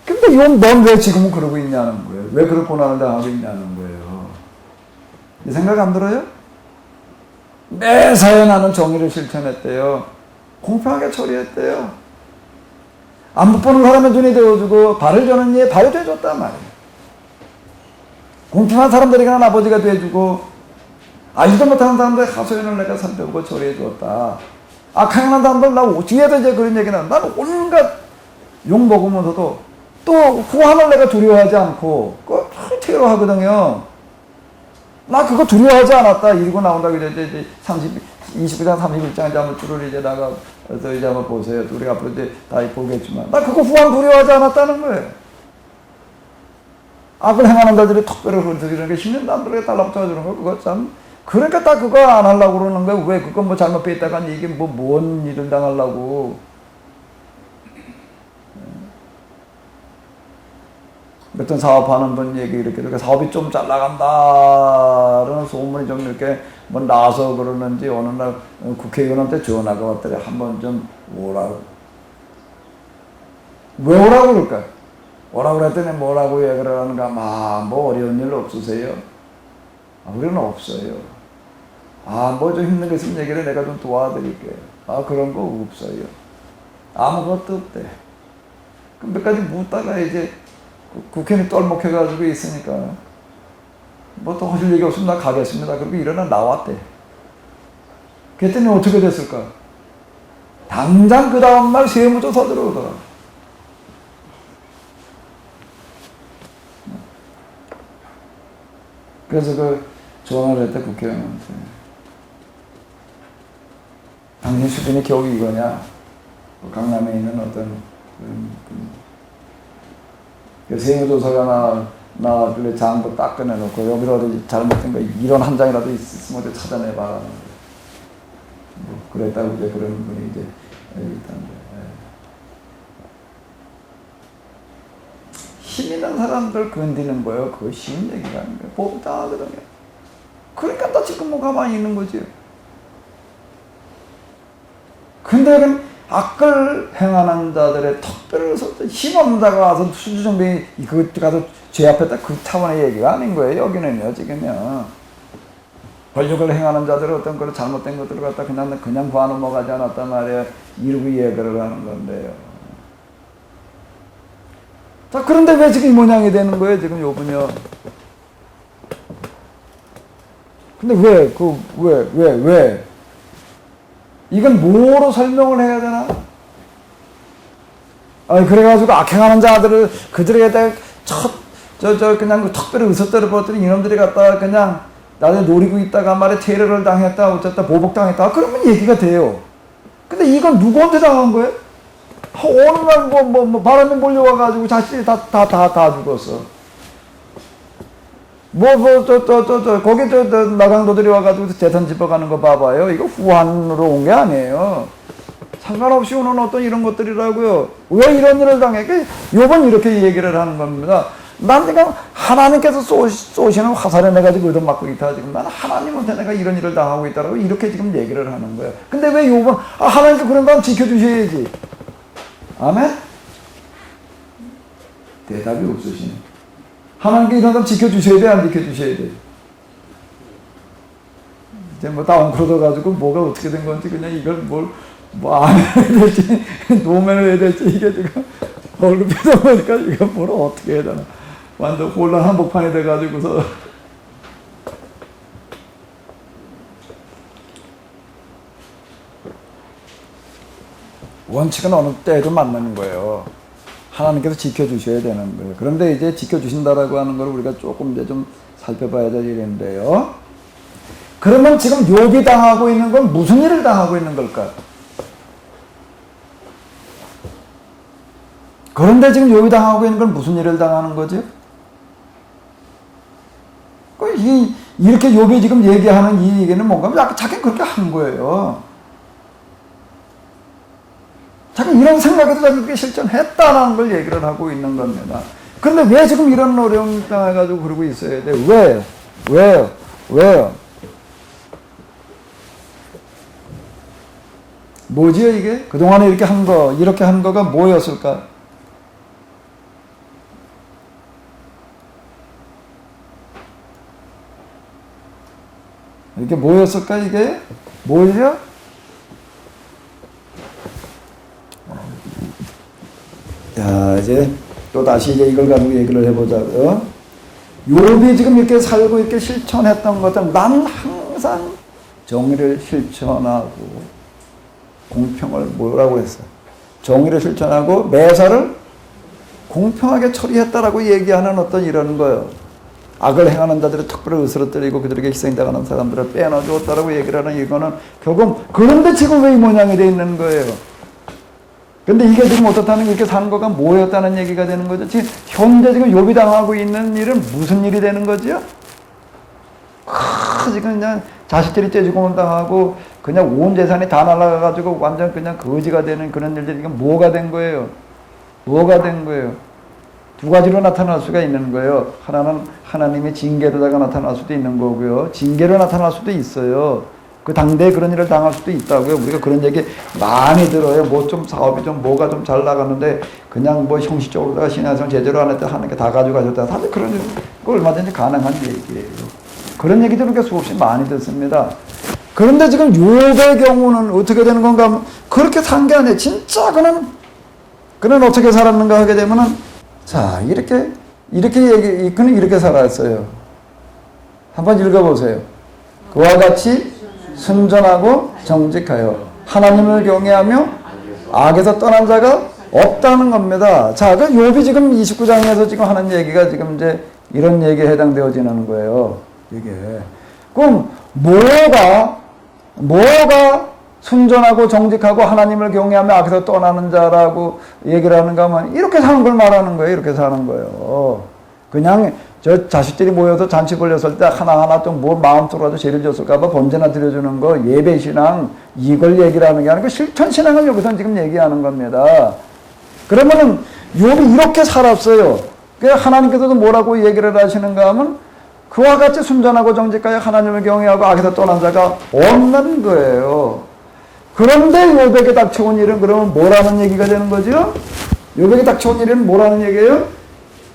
근데 넌 왜 지금은 그러고 있냐는 거예요. 왜 그런 고난을 당하고 있냐는 거예요. 이 생각 안 들어요? 매사에 나는 정의를 실천했대요. 공평하게 처리했대요. 안 못 보는 사람의 눈이 되어주고 발을 저는 이에 발이 되어줬단 말이에요. 공평한 사람들에게는 아버지가 되어주고 알지도 못하는 사람들의 하소연을 내가 살펴보고 처리해 주었다. 악행하는 사람들 나 뒤에도 이제 그런 얘기는 나는 온갖 욕 먹으면서도 또 후환을 내가 두려워하지 않고 그거 테러하거든요. 나 그거 두려워하지 않았다. 이러고 나온다고 이제 29장 31장 이제 한번 줄을 이제 나가서 이제 한번 보세요. 우리가 앞으로 이제 다 보겠지만 나 그거 후환 두려워하지 않았다는 거예요. 악을 행하는 자들이 턱뼈를 흩어지는 게 10년 남들에게 달라붙어 주는 거 그거 참 그러니까 딱 그거 안 하려고 그러는 거야. 왜 그거 뭐 잘못 빼있다가 이게 뭐 뭔 일을 당하려고. 어떤 사업하는 분 얘기 이렇게 사업이 좀 잘 나간다라는 소문이 좀 이렇게 뭐 나서 그러는지 어느 날 국회의원한테 전화가 왔더니 한번 좀 오라고. 왜 오라고 그럴까? 오라고 그랬더니 뭐라고 얘기를 하는가? 뭐 어려운 일 없으세요? 우리는 없어요. 뭐 좀 힘든 거 있으면 얘기를 내가 좀 도와드릴게요. 그런 거 없어요. 아무것도 없대. 그럼 몇 가지 묻다가 이제 국회는 똘목해가지고 있으니까 뭐 더 하실 얘기 없으면 나 가겠습니다. 그리고 일어나 나왔대. 그랬더니 어떻게 됐을까? 당장 그 다음날 세무조사 들어오더라. 그래서 그 전화를 했대 국회의원한테. 당신 수준이 겨우 이거냐? 강남에 있는 어떤 그 세무조사가 나길래 장부 딱 꺼내놓고 여기서 어디 잘못된 거 이런 한 장이라도 있으면 어디 찾아내봐. 뭐 그랬다고 이제 그런 분이 이제 있던데. 힘 있는 사람들 건드리는 거예요. 그거 쉬운 얘기가 아닌가. 복잡하거든요. 그러니까 나 지금 뭐 가만히 있는 거지. 근데 악을 행하는 자들의 턱뼈를 섰다. 힘없는 자가 와서 수주정뱅이 그것 가서 죄 앞에다 그 차원의 얘기가 아닌 거예요. 여기는요, 지금요. 권력을 행하는 자들은 어떤 걸 잘못된 것들을 갖다 그냥 봐넘어가지 않았단 말이에요. 이루고 예배를 하는 건데요. 자, 그런데 왜 지금 이 모양이 되는 거예요, 지금 요분요? 근데 왜? 이건 뭐로 설명을 해야 되나? 그래가지고 악행하는 자들을 그들에게 그냥 그 턱뼈를 으스대로 버렸더니 이놈들이 갖다가 그냥 나중에 노리고 있다가 말에 테러를 당했다, 어쨌다, 보복당했다. 그러면 얘기가 돼요. 근데 이건 누구한테 당한 거예요? 어느 날 바람이 몰려와가지고 자식이 다 죽었어. 거기 나강도들이 와가지고 재산 집어가는 거 봐봐요. 이거 후한으로 온 게 아니에요. 상관없이 오는 어떤 이런 것들이라고요. 왜 이런 일을 당해? 요번 이렇게 얘기를 하는 겁니다. 난 지금 하나님께서 쏘시는 화살에 내가 지금 얻어맞고 있다. 지금 난 하나님한테 내가 이런 일을 당하고 있다라고 이렇게 지금 얘기를 하는 거예요. 근데 왜 요번, 하나님도 그런 거 지켜주셔야지. 아멘? 대답이 없으시네. 하나님께 이런 사람 지켜주셔야 돼, 안 지켜주셔야 돼? 이제 다운크로져가지고 뭐가 어떻게 된 건지 그냥 이걸 안 해야 될지, 노면을 해야 될지, 이게 지금 얼굴에서 보니까 이거 뭘 어떻게 해야 되나. 완전 혼란 한복판이 돼가지고서. 원칙은 어느 때에도 맞는 거예요. 하나님께서 지켜주셔야 되는 거예요. 그런데 이제 지켜주신다라고 하는 걸 우리가 조금 이제 좀 살펴봐야 될 일인데요. 그러면 지금 욥이 당하고 있는 건 무슨 일을 당하고 있는 걸까? 그런데 지금 욥이 당하고 있는 건 무슨 일을 당하는 거죠? 이렇게 욥이 지금 얘기하는 이 얘기는 뭔가 자기는 그렇게 한 거예요. 자기 이런 생각에도 자기 그렇게 실천했다라는 걸 얘기를 하고 있는 겁니다. 그런데 왜 지금 이런 어려움을 당해가지고 그러고 있어야 돼? 왜요? 뭐지요, 이게? 그동안에 이렇게 한 거가 뭐였을까? 이게 뭐였을까, 이게? 뭐죠? 자, 이제 또 다시 이제 이걸 가지고 얘기를 해보자고요. 욥이 지금 이렇게 살고 이렇게 실천했던 것은 난 항상 정의를 실천하고 공평을 뭐라고 했어요? 정의를 실천하고 매사를 공평하게 처리했다라고 얘기하는 어떤 이런 거예요. 악을 행하는 자들의 턱뼈를 으스러뜨리고 그들에게 희생당하는 사람들을 빼놔주었다라고 얘기를 하는 이거는 결국 그런데 지금 왜 이 모양이 돼 있는 거예요? 근데 이게 지금 어떻다는 이렇게 사는 거가 뭐였다는 얘기가 되는 거죠. 지금 현재 지금 욥이 당하고 있는 일은 무슨 일이 되는 거죠? 지금 그냥 자식들이 떼죽음을 당하고 그냥 온 재산이 다 날아가가지고 완전 그냥 거지가 되는 그런 일들이 이게 뭐가 된 거예요? 뭐가 된 거예요? 두 가지로 나타날 수가 있는 거예요. 하나는 하나님의 징계로다가 나타날 수도 있는 거고요. 징계로 나타날 수도 있어요. 그 당대에 그런 일을 당할 수도 있다고요. 우리가 그런 얘기 많이 들어요. 뭐 좀 사업이 좀 뭐가 좀 잘 나가는데 그냥 뭐 형식적으로다가 신앙생 제대로 안 했다 하는 게 다 가져가셨다. 사실 그런 거 얼마든지 가능한 얘기예요. 그런 얘기들을 이렇게 수없이 많이 듣습니다. 그런데 지금 욥의 경우는 어떻게 되는 건가 하면 그렇게 산 게 아니에요. 진짜 그는 어떻게 살았는가 하게 되면은 자 그는 이렇게 살았어요. 한번 읽어보세요. 그와 같이 순전하고 정직하여 하나님을 경외하며 악에서 떠난 자가 없다는 겁니다. 자, 그 욥이 지금 29장에서 지금 하는 얘기가 지금 이제 이런 얘기에 해당되어지는 거예요. 이게. 그럼 뭐가 순전하고 정직하고 하나님을 경외하며 악에서 떠나는 자라고 얘기를 하는가 하면 이렇게 사는 걸 말하는 거예요. 이렇게 사는 거예요. 그냥 저 자식들이 모여서 잔치 벌렸을 때 하나하나 좀 뭐 마음속으로 죄를 졌을까봐 번제나 드려주는 거 예배신앙 이걸 얘기를 하는 게 아니고 실천신앙을 여기서 지금 얘기하는 겁니다. 그러면은 욥이 이렇게 살았어요. 하나님께서도 뭐라고 얘기를 하시는가 하면 그와 같이 순전하고 정직하여 하나님을 경외하고 악에서 떠난 자가 없는 거예요. 그런데 욥에게 닥쳐온 일은 그러면 뭐라는 얘기가 되는 거죠? 욥에게 닥쳐온 일은 뭐라는 얘기예요?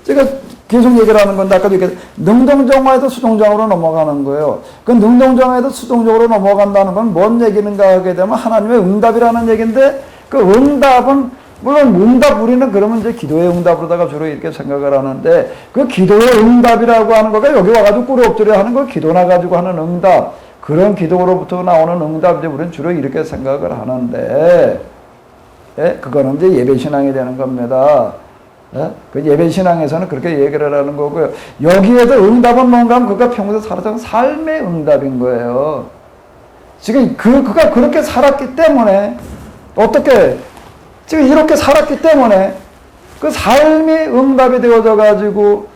제가 계속 얘기를 하는 건데 아까도 얘기했 능동정화에서 수동정화로 넘어가는 거예요. 그 능동정화에서 수동적으로 넘어간다는 건 뭔 얘기인가 하게 되면 하나님의 응답이라는 얘기인데 그 응답은 물론 응답 우리는 그러면 이제 기도의 응답으로다가 주로 이렇게 생각을 하는데 그 기도의 응답이라고 하는 거가 여기 와가지고 꿇어 엎드려 하는 거 기도나 가지고 하는 응답 그런 기도로부터 나오는 응답 이제 우리는 주로 이렇게 생각을 하는데 그거는 이제 예배신앙이 되는 겁니다. 그 예배신앙에서는 그렇게 얘기를 하는 거고요. 여기에서 응답은 뭔가 하면 그가 평소에 살았던 삶의 응답인 거예요. 지금 그가 그렇게 살았기 때문에 어떻게 지금 이렇게 살았기 때문에 그 삶이 응답이 되어져 가지고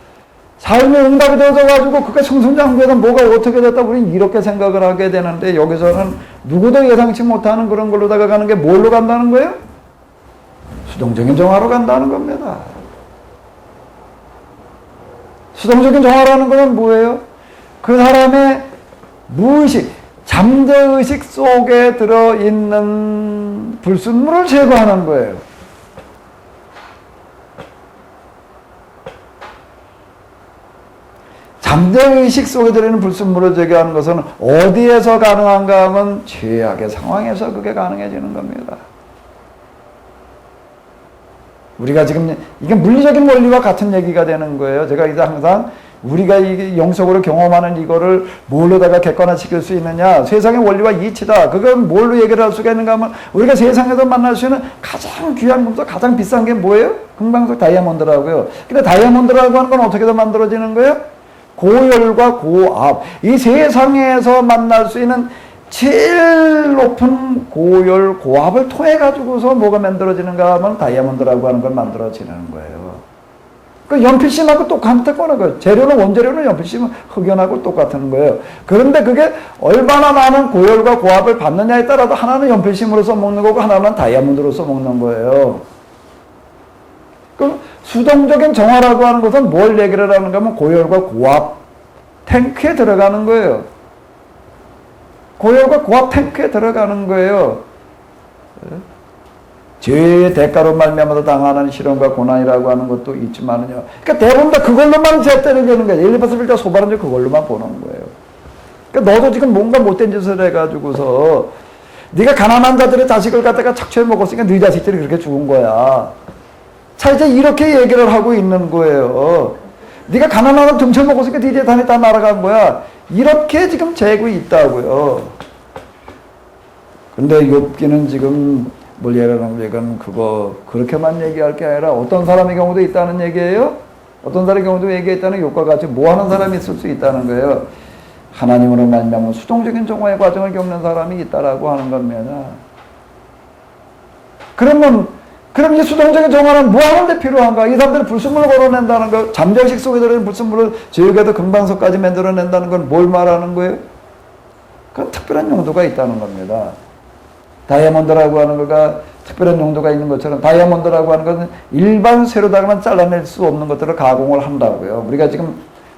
그가 승승장구해서 뭐가 어떻게 됐다 우리는 이렇게 생각을 하게 되는데 여기서는 누구도 예상치 못하는 그런 걸로다가 가는 게 뭘로 간다는 거예요? 수동적인 정화로 간다는 겁니다. 수동적인 정화라는 것은 뭐예요? 그 사람의 무의식, 잠재의식 속에 들어있는 불순물을 제거하는 거예요. 잠재의식 속에 들어있는 불순물을 제거하는 것은 어디에서 가능한가 하면 최악의 상황에서 그게 가능해지는 겁니다. 우리가 지금 이게 물리적인 원리와 같은 얘기가 되는 거예요. 제가 이제 항상 우리가 이게 영적으로 경험하는 이거를 뭘로다가 객관화시킬 수 있느냐? 세상의 원리와 이치다. 그건 뭘로 얘기를 할 수가 있는가 하면 우리가 세상에서 만날 수 있는 가장 귀한 금속, 가장 비싼 게 뭐예요? 금방석 다이아몬드라고요. 근데 다이아몬드라고 하는 건 어떻게 만들어지는 거예요? 고열과 고압. 이 세상에서 만날 수 있는 제일 높은 고열, 고압을 통해 가지고서 뭐가 만들어지는가 하면 다이아몬드라고 하는 걸 만들어지는 거예요. 그 연필심하고 똑같은 거예요. 재료는 원재료는 연필심은 흑연하고 똑같은 거예요. 그런데 그게 얼마나 많은 고열과 고압을 받느냐에 따라서 하나는 연필심으로 써먹는 거고 하나는 다이아몬드로 써먹는 거예요. 그 수동적인 정화라고 하는 것은 뭘 얘기를 하는가 하면 고열과 고압 탱크에 들어가는 거예요. 고열과 고압 탱크에 들어가는 거예요. 죄의 대가로 말미암아서 당하는 시련과 고난이라고 하는 것도 있지만은요. 그러니까 대부분 다 그걸로만 잣대를 내는 거예요. 엘리바스 빌자 소바른지 그걸로만 보는 거예요. 그러니까 너도 지금 뭔가 못된 짓을 해가지고서 네가 가난한 자들의 자식을 갖다가 착취해 먹었으니까 네 자식들이 그렇게 죽은 거야. 자 이제 이렇게 얘기를 하고 있는 거예요. 네가 가난하고 등쳐 먹었으니까 네 재산이 다 날아간 거야. 이렇게 지금 재고 있다고요. 근데 욥기는 지금 뭘 얘기하는 그거 그렇게만 얘기할 게 아니라 어떤 사람의 경우도 있다는 얘기예요. 어떤 사람의 경우도 얘기했다는 욥과 같이 뭐 하는 사람이 있을 수 있다는 거예요. 하나님으로 말미암아 수동적인 정화의 과정을 겪는 사람이 있다라고 하는 겁니다. 그러면 그럼 이 수동적인 정화는 뭐 하는데 필요한가? 이 사람들이 불순물을 걸어낸다는 거, 잠재의식 속에 들어있는 불순물을 제육에도 금방석까지 만들어낸다는 건 뭘 말하는 거예요? 그건 특별한 용도가 있다는 겁니다. 다이아몬드라고 하는 거가 특별한 용도가 있는 것처럼 다이아몬드라고 하는 것은 일반 쇠로다가는 잘라낼 수 없는 것들을 가공을 한다고요. 우리가 지금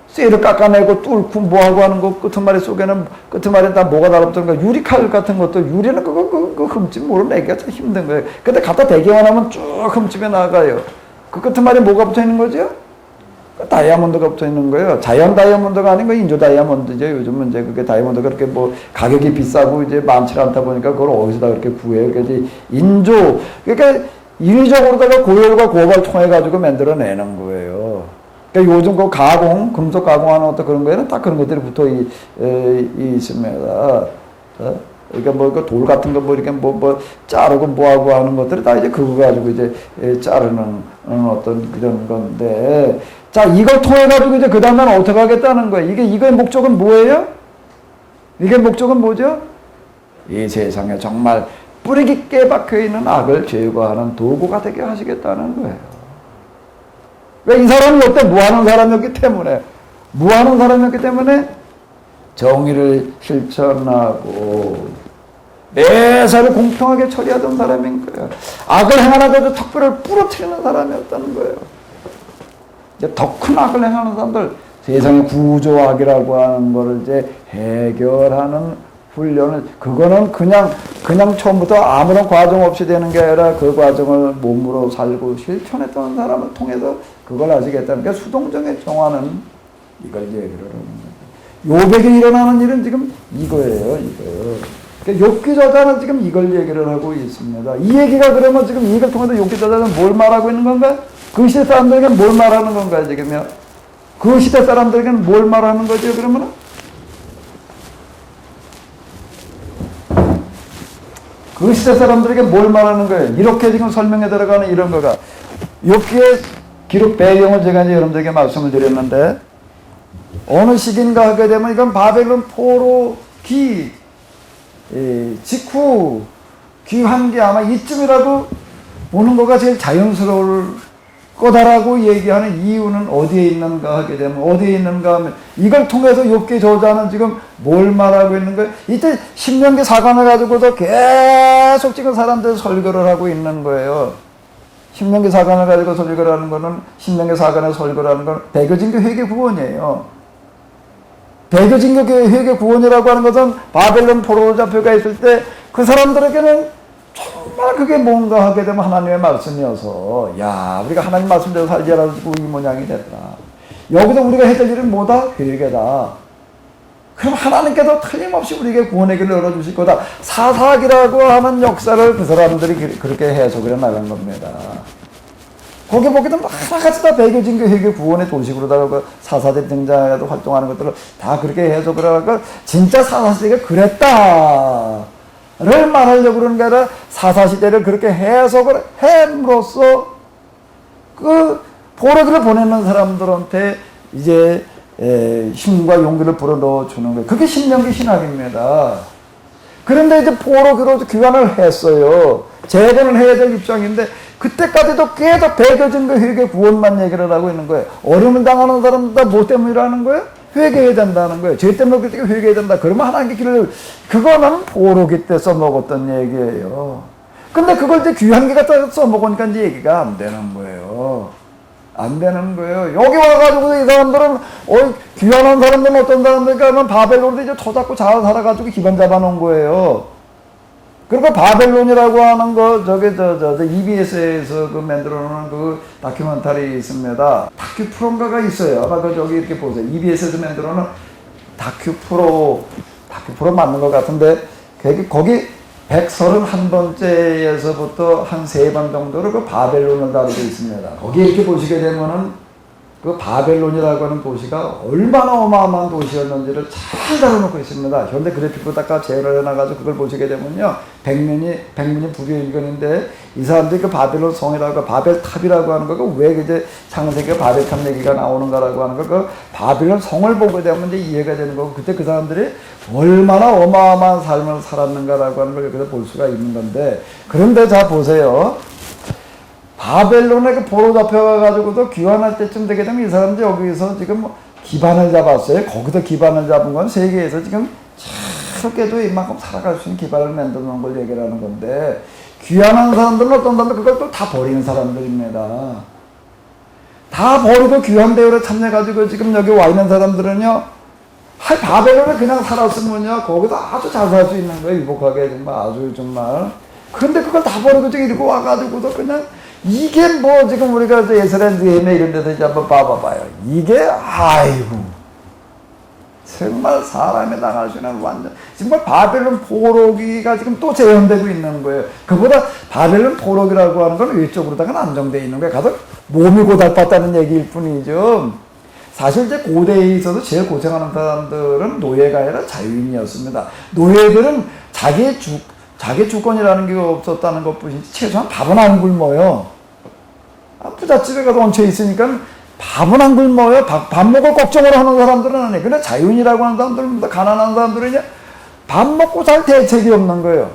쇠를 깎아내고 뚫고 뭐하고 하는 거 끄트머리 속에는 끄트머리에 다 뭐가 달라붙는 거 유리칼 같은 것도 유리는 그거 흠집 몰아내기가 참 힘든 거예요. 근데 갖다 대기만 하면 쭉 흠집에 나가요. 그 끄트머리에 뭐가 붙어 있는 거죠? 다이아몬드가 붙어 있는 거예요. 자연 다이아몬드가 아닌 거 인조 다이아몬드죠. 요즘은 이제 그게 다이아몬드가 그렇게 뭐 가격이 비싸고 이제 많지 않다 보니까 그걸 어디서다 그렇게 구해요. 그래서 인조, 그러니까 인위적으로다가 고열과 고발 통해 가지고 만들어내는 거예요. 그러니까 요즘 그 가공, 금속 가공하는 어떤 그런 거에는 딱 그런 것들이 붙어 있습니다. 그러니까 뭐 돌 같은 거 뭐 이렇게 뭐 자르고 뭐하고 하는 것들이 다 이제 그거 가지고 이제 자르는 어떤 그런 건데, 자 이걸 통해 가지고 이제 그 다음에는 어떻게 하겠다는 거예요. 이거의 목적은 뭐예요? 이게 목적은 뭐죠? 이 세상에 정말 뿌리 깊게 박혀 있는 악을 제거하는 도구가 되게 하시겠다는 거예요. 왜? 이 사람이 여태 무하는 사람이었기 때문에, 무하는 사람이었기 때문에 정의를 실천하고 매사를 공평하게 처리하던 사람인 거예요. 악을 행하다가 턱뼈를 부러뜨리는 사람이었다는 거예요. 더 큰 악을 행하는 사람들, 세상의 구조악이라고 하는 거를 이제 해결하는 훈련을, 그거는 그냥 처음부터 아무런 과정 없이 되는 게 아니라 그 과정을 몸으로 살고 실천했던 사람을 통해서 그걸 아시겠다는 게 수동적인 정화는 이걸 얘기를 하는 거예요. 요백에 일어나는 일은 지금 이거예요. 그러니까 욕기저자는 지금 이걸 얘기를 하고 있습니다. 이 얘기가 그러면 지금 이걸 통해서 욕기저자는 뭘 말하고 있는 건가? 그 시대 사람들에게는 뭘 말하는 건가요, 지금요? 그 시대 사람들에게는 뭘 말하는 거죠, 그러면은? 그 시대 사람들에게 뭘 말하는 거예요? 이렇게 지금 설명에 들어가는 이런 거가. 욕기의 기록 배경을 제가 이제 여러분들에게 말씀을 드렸는데, 어느 시기인가 하게 되면 이건 바벨론 포로 직후 귀환기 아마 이쯤이라고 보는 거가 제일 자연스러울 거다라고 얘기하는 이유는 어디에 있는가 하게 되면, 어디에 있는가 하면 이걸 통해서 욥기 저자는 지금 뭘 말하고 있는 거예요? 이때 신명기 사관을 가지고도 계속 지금 사람들이 설교를 하고 있는 거예요. 신명기 사관을 가지고 설교를 하는 거는, 신명기 사관에 설교를 하는 건 배교진교 회개 구원이에요. 배교진교 회개 구원이라고 하는 것은 바벨론 포로로 잡혀가 있을 때 그 사람들에게는 정말 그게 뭔가 하게 되면 하나님의 말씀이어서, 야, 우리가 하나님 말씀대로 살지라고 이 모양이 됐다. 여기서 우리가 해야 될 일은 뭐다? 회개다. 그럼 하나님께서 틀림없이 우리에게 구원의 길을 열어주실 거다. 사사기라고 하는 역사를 그 사람들이 그렇게 해석을 해나간 겁니다. 거기 보게 되면 하나같이 다 배교진교 회개 구원의 도식으로다가 그 사사대 등장해도 활동하는 것들을 다 그렇게 해석을 하고, 진짜 사사시대가 그랬다를 말하려고 그러는 게 아니라 사사시대를 그렇게 해석을 함으로써 그 포로들을 보내는 사람들한테 이제 힘과 용기를 불어넣어 주는 거예요. 그게 신명기 신학입니다. 그런데 이제 포로로 귀환을 했어요. 재건을 해야 될 입장인데, 그때까지도 계속 배교진교 회개 구원만 얘기를 하고 있는 거예요. 어려움을 당하는 사람들 다 뭐 때문이라는 거예요? 회개해야 된다는 거예요. 죄 때문에 그렇게 회개해야 된다. 그러면 하나님께 길을, 그거는 포로기 때 써먹었던 얘기예요. 근데 그걸 이제 귀환기 갖다 써먹으니까 이제 얘기가 안 되는 거예요. 안 되는 거예요. 여기 와가지고 이 사람들은, 귀환한 사람들은 어떤 사람들인가 하면 바벨론도 이제 터잡고 잘 살아가지고 기반 잡아놓은 거예요. 그리고 바벨론이라고 하는 거, EBS에서 그 만들어 놓은 그 다큐멘터리 있습니다. 다큐 프로인가가 있어요. 아마 저기 이렇게 보세요. EBS에서 만들어 놓은 다큐 프로 맞는 것 같은데, 거기 131번째에서부터 한 3번 정도로 그 바벨론을 다루고 있습니다. 거기 이렇게 보시게 되면은 그 바벨론이라고 하는 도시가 얼마나 어마어마한 도시였는지를 잘 다뤄놓고 있습니다. 현대 그래픽보다가 재현을 해놔가지고 그걸 보시게 되면요, 백문이 불여일견인데, 이 사람들이 그 바벨론 성이라고, 바벨탑이라고 하는 거가 왜 이제 창세기가 바벨탑 얘기가 나오는가라고 하는 거, 그 바벨론 성을 보게 되면 이제 이해가 되는 거고, 그때 그 사람들이 얼마나 어마어마한 삶을 살았는가라고 하는 걸 여기서 볼 수가 있는 건데, 그런데 자 보세요. 바벨론에 그 포로 잡혀가지고도 귀환할 때쯤 되게 되면 이 사람들 여기서 지금 뭐 기반을 잡았어요. 거기서 기반을 잡은 건 세계에서 지금 저렇게도 이만큼 살아갈 수 있는 기반을 만들어 놓은 걸 얘기를 하는 건데, 귀환한 사람들은 어떤 사람들 그걸 또 다 버리는 사람들입니다. 다 버리고 귀환 대우에 참여해가지고 지금 여기 와 있는 사람들은요, 바벨론에 그냥 살았으면요, 거기서 아주 잘 살 수 있는 거예요. 유복하게 정말 아주 정말. 근데 그걸 다 버리고 지금 이러고 와가지고도 그냥 이게 뭐 지금 우리가 예스라엘 느헤미야 이런 데서 이제 한번 봐봐봐요. 이게 아이고 정말 사람에 당할 수 있는 완전 정말 바벨론 포로기가 지금 또 재현되고 있는 거예요. 그보다 바벨론 포로기라고 하는 건 외적으로다가 안정되어 있는 거예요. 가서 몸이 고달팠다는 얘기일 뿐이죠. 사실 이제 고대에 있어서 제일 고생하는 사람들은 노예가 아니라 자유인이었습니다. 노예들은 자기 주권이라는 게 없었다는 것뿐이지 최소한 밥은 안 굶어요. 부잣집에 가서 얹혀 있으니까 밥은 안 굶어요. 밥 먹을 걱정을 하는 사람들은 아니에요. 근데 자유인이라고 하는 사람들은, 가난한 사람들은 이제 밥 먹고 살 대책이 없는 거예요.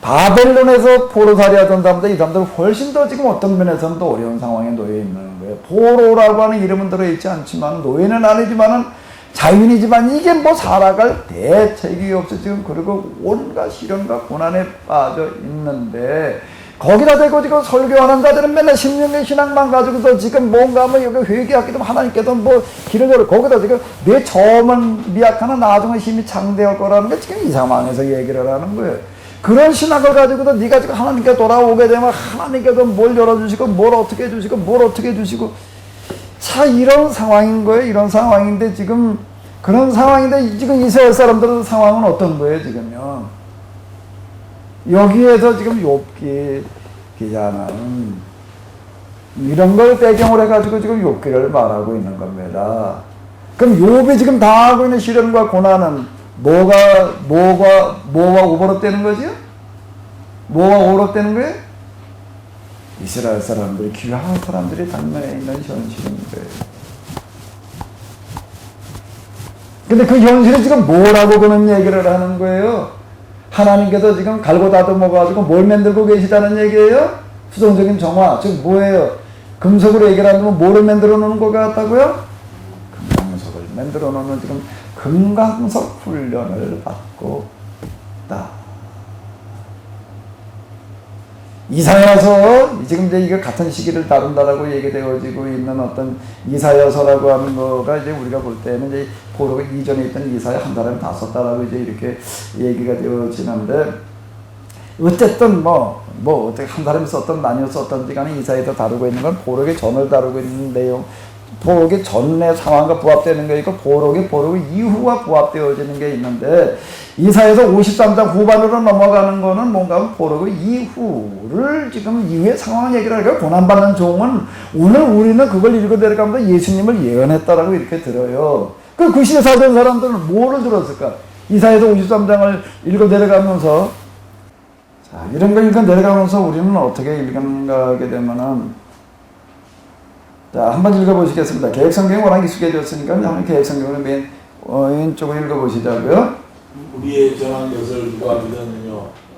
바벨론에서 포로살이 하던 사람들, 이 사람들은 훨씬 더 지금 어떤 면에서는 더 어려운 상황에 놓여 있는 거예요. 포로라고 하는 이름은 들어있지 않지만, 노예는 아니지만은 자유인이지만 이게 뭐 살아갈 대책이 없어 지금. 그리고 온갖 시련과 고난에 빠져 있는데, 거기다 대고 지금 설교하는 자들은 맨날 16년 신앙만 가지고서 지금 뭔가 뭐 여기 회개하기도 하나님께서 뭐 길을 열어, 거기다 지금 내 처음은 미약하나 나중에 힘이 창대할 거라는 게 지금 이 상황에서 얘기를 하는 거예요. 그런 신학을 가지고도 네가 지금 하나님께 돌아오게 되면 하나님께서 뭘 열어주시고 뭘 어떻게 해주시고 뭘 어떻게 해주시고, 자 이런 상황인 거예요. 이런 상황인데 지금 그런 상황인데 지금 이스라엘 사람들의 상황은 어떤 거예요 지금요. 여기에서 지금 욥기 기자는 이런 걸 배경으로 해가지고 지금 욥기를 말하고 있는 겁니다. 그럼 욥이 지금 당하고 있는 시련과 고난은 뭐가 오버랩되는 거지요? 뭐가 오버랩되는 거예요? 이스라엘 사람들이, 귀한 사람들이 당면에 있는 현실인 거예요. 근데 그 현실이 지금 뭐라고 그런 얘기를 하는 거예요? 하나님께서 지금 갈고 다듬어가지고 뭘 만들고 계시다는 얘기예요? 수동적인 정화. 즉 뭐예요? 금속으로 얘기를 한다면 뭐를 만들어 놓는 것 같다고요? 금강석을 만들어 놓는 지금 금강석 훈련을 받고 있다. 이사야서, 지금 이제 이게 같은 시기를 다룬다라고 얘기되어지고 있는 어떤 이사야서라고 하는 거가 이제 우리가 볼 때는 이제 포로 이전에 있던 이사야 한 사람이 다 썼다라고 이제 이렇게 얘기가 되어지는데, 어쨌든 어떻게 한 사람이 썼던 나뉘어 썼던지 간에 이사야에서 다루고 있는 건 포로기 전을 다루고 있는 내용, 포로기 전의 상황과 부합되는 게 있고 포로기 이후와 부합되어지는 게 있는데, 이사야서 53장 후반으로 넘어가는 거는 뭔가 포로기 이후를 지금 이후의 상황 얘기를 하니까, 고난받는 종은 오늘 우리는 그걸 읽어 내려가면서 예수님을 예언했다라고 이렇게 들어요. 그 시대 살던 사람들은 뭐를 들었을까? 이사야서 53장을 읽어 내려가면서, 자, 이런 걸 읽어 내려가면서 우리는 어떻게 읽는가 하게 되면은, 자, 한번 읽어보시겠습니다. 계획성경이 워낙 익숙해졌으니까 한번 계획성경을 맨 왼쪽을 읽어보시자고요.
우리의 전한 것을 누가 믿었느냐?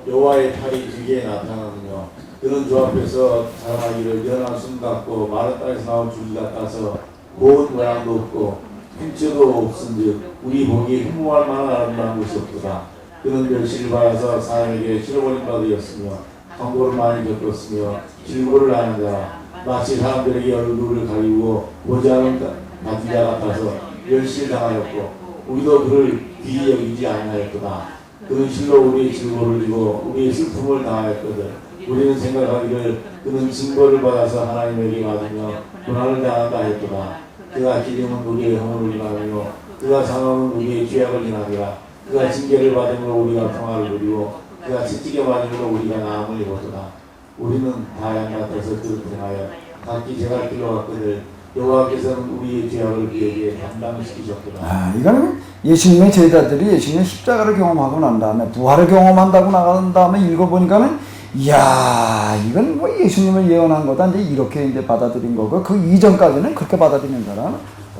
여호와의 팔이 길게 나타나느냐? 그는 주 앞에서 자라나기를 연한 순 같고 마른 땅에서 나온 줄기 같아서 고운 모양도 없고 핀자도 없은즉 우리 보기에 흠모할 만한 아름다운 것이 없도다. 그는 멸시를 받아서 사람에게 실어버린 바 되었으며 광고를 많이 겪었으며 질고를 하는 자라. 마치 사람들에게 얼굴을 가리고 보지 않은 바지자 같아서 멸시를 당하였고 우리도 그를 귀히 여기지 아니하였도다. 그는 실로 우리의 질고를 지고 우리의 슬픔을 당하였거든. 우리는 생각하기를 그는 징벌을 받아서 하나님에게 맞으며 고난을 당한다 했도다. 그가 기름은 우리의 허물을 인하며 그가 상함은 우리의 죄악을 인하니라. 그가 징계를 받음으로 우리가 평화를 누리고 그가 채찍에 맞음으로 우리가 나음을 입었도다. 우리는 다 양 같아서 그를 행하여 각기 제갈 길로 갔거늘 여호와께서는 우리의 죄악을 그에게 담당시키셨구나.
이거는 예수님의 제자들이 예수님의 십자가를 경험하고 난 다음에 부활을 경험한다고 나간 다음에 읽어보니까는, 이야, 이건 뭐 예수님을 예언한 거다 이제 이렇게 이제 받아들인 거고, 그 이전까지는 그렇게 받아들이는 사람은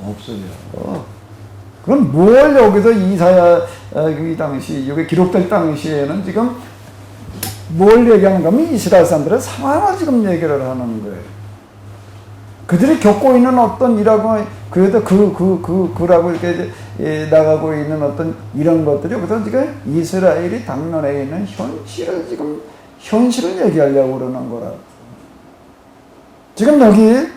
없어요. 그럼 뭘 여기서 이사야 이 당시, 여기 기록될 당시에는 지금 뭘 얘기하는가 하면 이스라엘 사람들의 상황을 지금 얘기를 하는 거예요. 그들이 겪고 있는 어떤 이라고 그래도 그라고 이렇게 나가고 있는 어떤 이런 것들이 그래서 지금 이스라엘이 당면에 있는 현실을 얘기하려고 그러는 거라. 지금 여기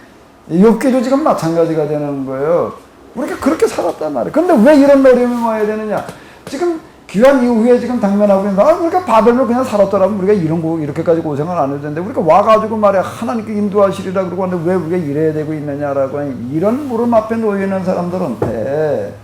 욥기도 지금 마찬가지가 되는 거예요. 우리가 그렇게 살았단 말이에요. 근데 왜 이런 어려움이 와야 되느냐? 지금 귀환 이후에 지금 당면하고 있는 우리가 바벨로 그냥 살았더라면 우리가 이렇게까지 고생을 안 해도 되는데 우리가 와가지고 말이야 하나님께 인도하시리라 그러고 하는데 왜 우리가 이래야 되고 있느냐라고 이런 무릎 앞에 놓여 있는 사람들한테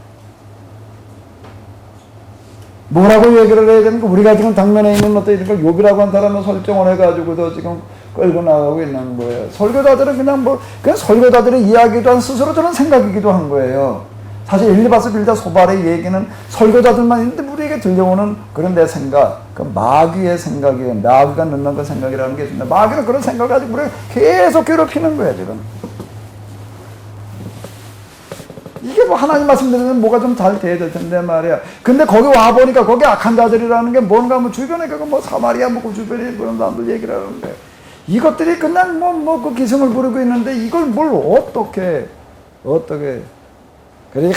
뭐라고 얘기를 해야 되는 거? 우리가 지금 당면에 있는 어떤 이런 걸 욥이라고 한 사람을 설정을 해가지고도 지금 끌고 나가고 있는 거예요. 설교자들은 그냥 설교자들의 이야기도 한 스스로 저는 생각이기도 한 거예요. 사실 엘리바스 빌다 소발의 얘기는 설교자들만 있는데 우리에게 들려오는 그런 내 생각, 그 마귀의 생각이에요. 마귀가 넣는 그 생각이라는 게 있습니다. 마귀는 그런 생각을 가지고 우리가 계속 괴롭히는 거예요, 지금. 이게 뭐 하나님 말씀드리면 뭐가 좀 잘 돼야 될 텐데 말이야. 근데 거기 와보니까 거기 악한 자들이라는 게 뭔가 뭐 주변에 뭐 사마리아 뭐 그 주변에 그런 사람들 얘기를 하는데 이것들이 그냥 그 기승을 부르고 있는데 이걸 뭘 어떻게 그래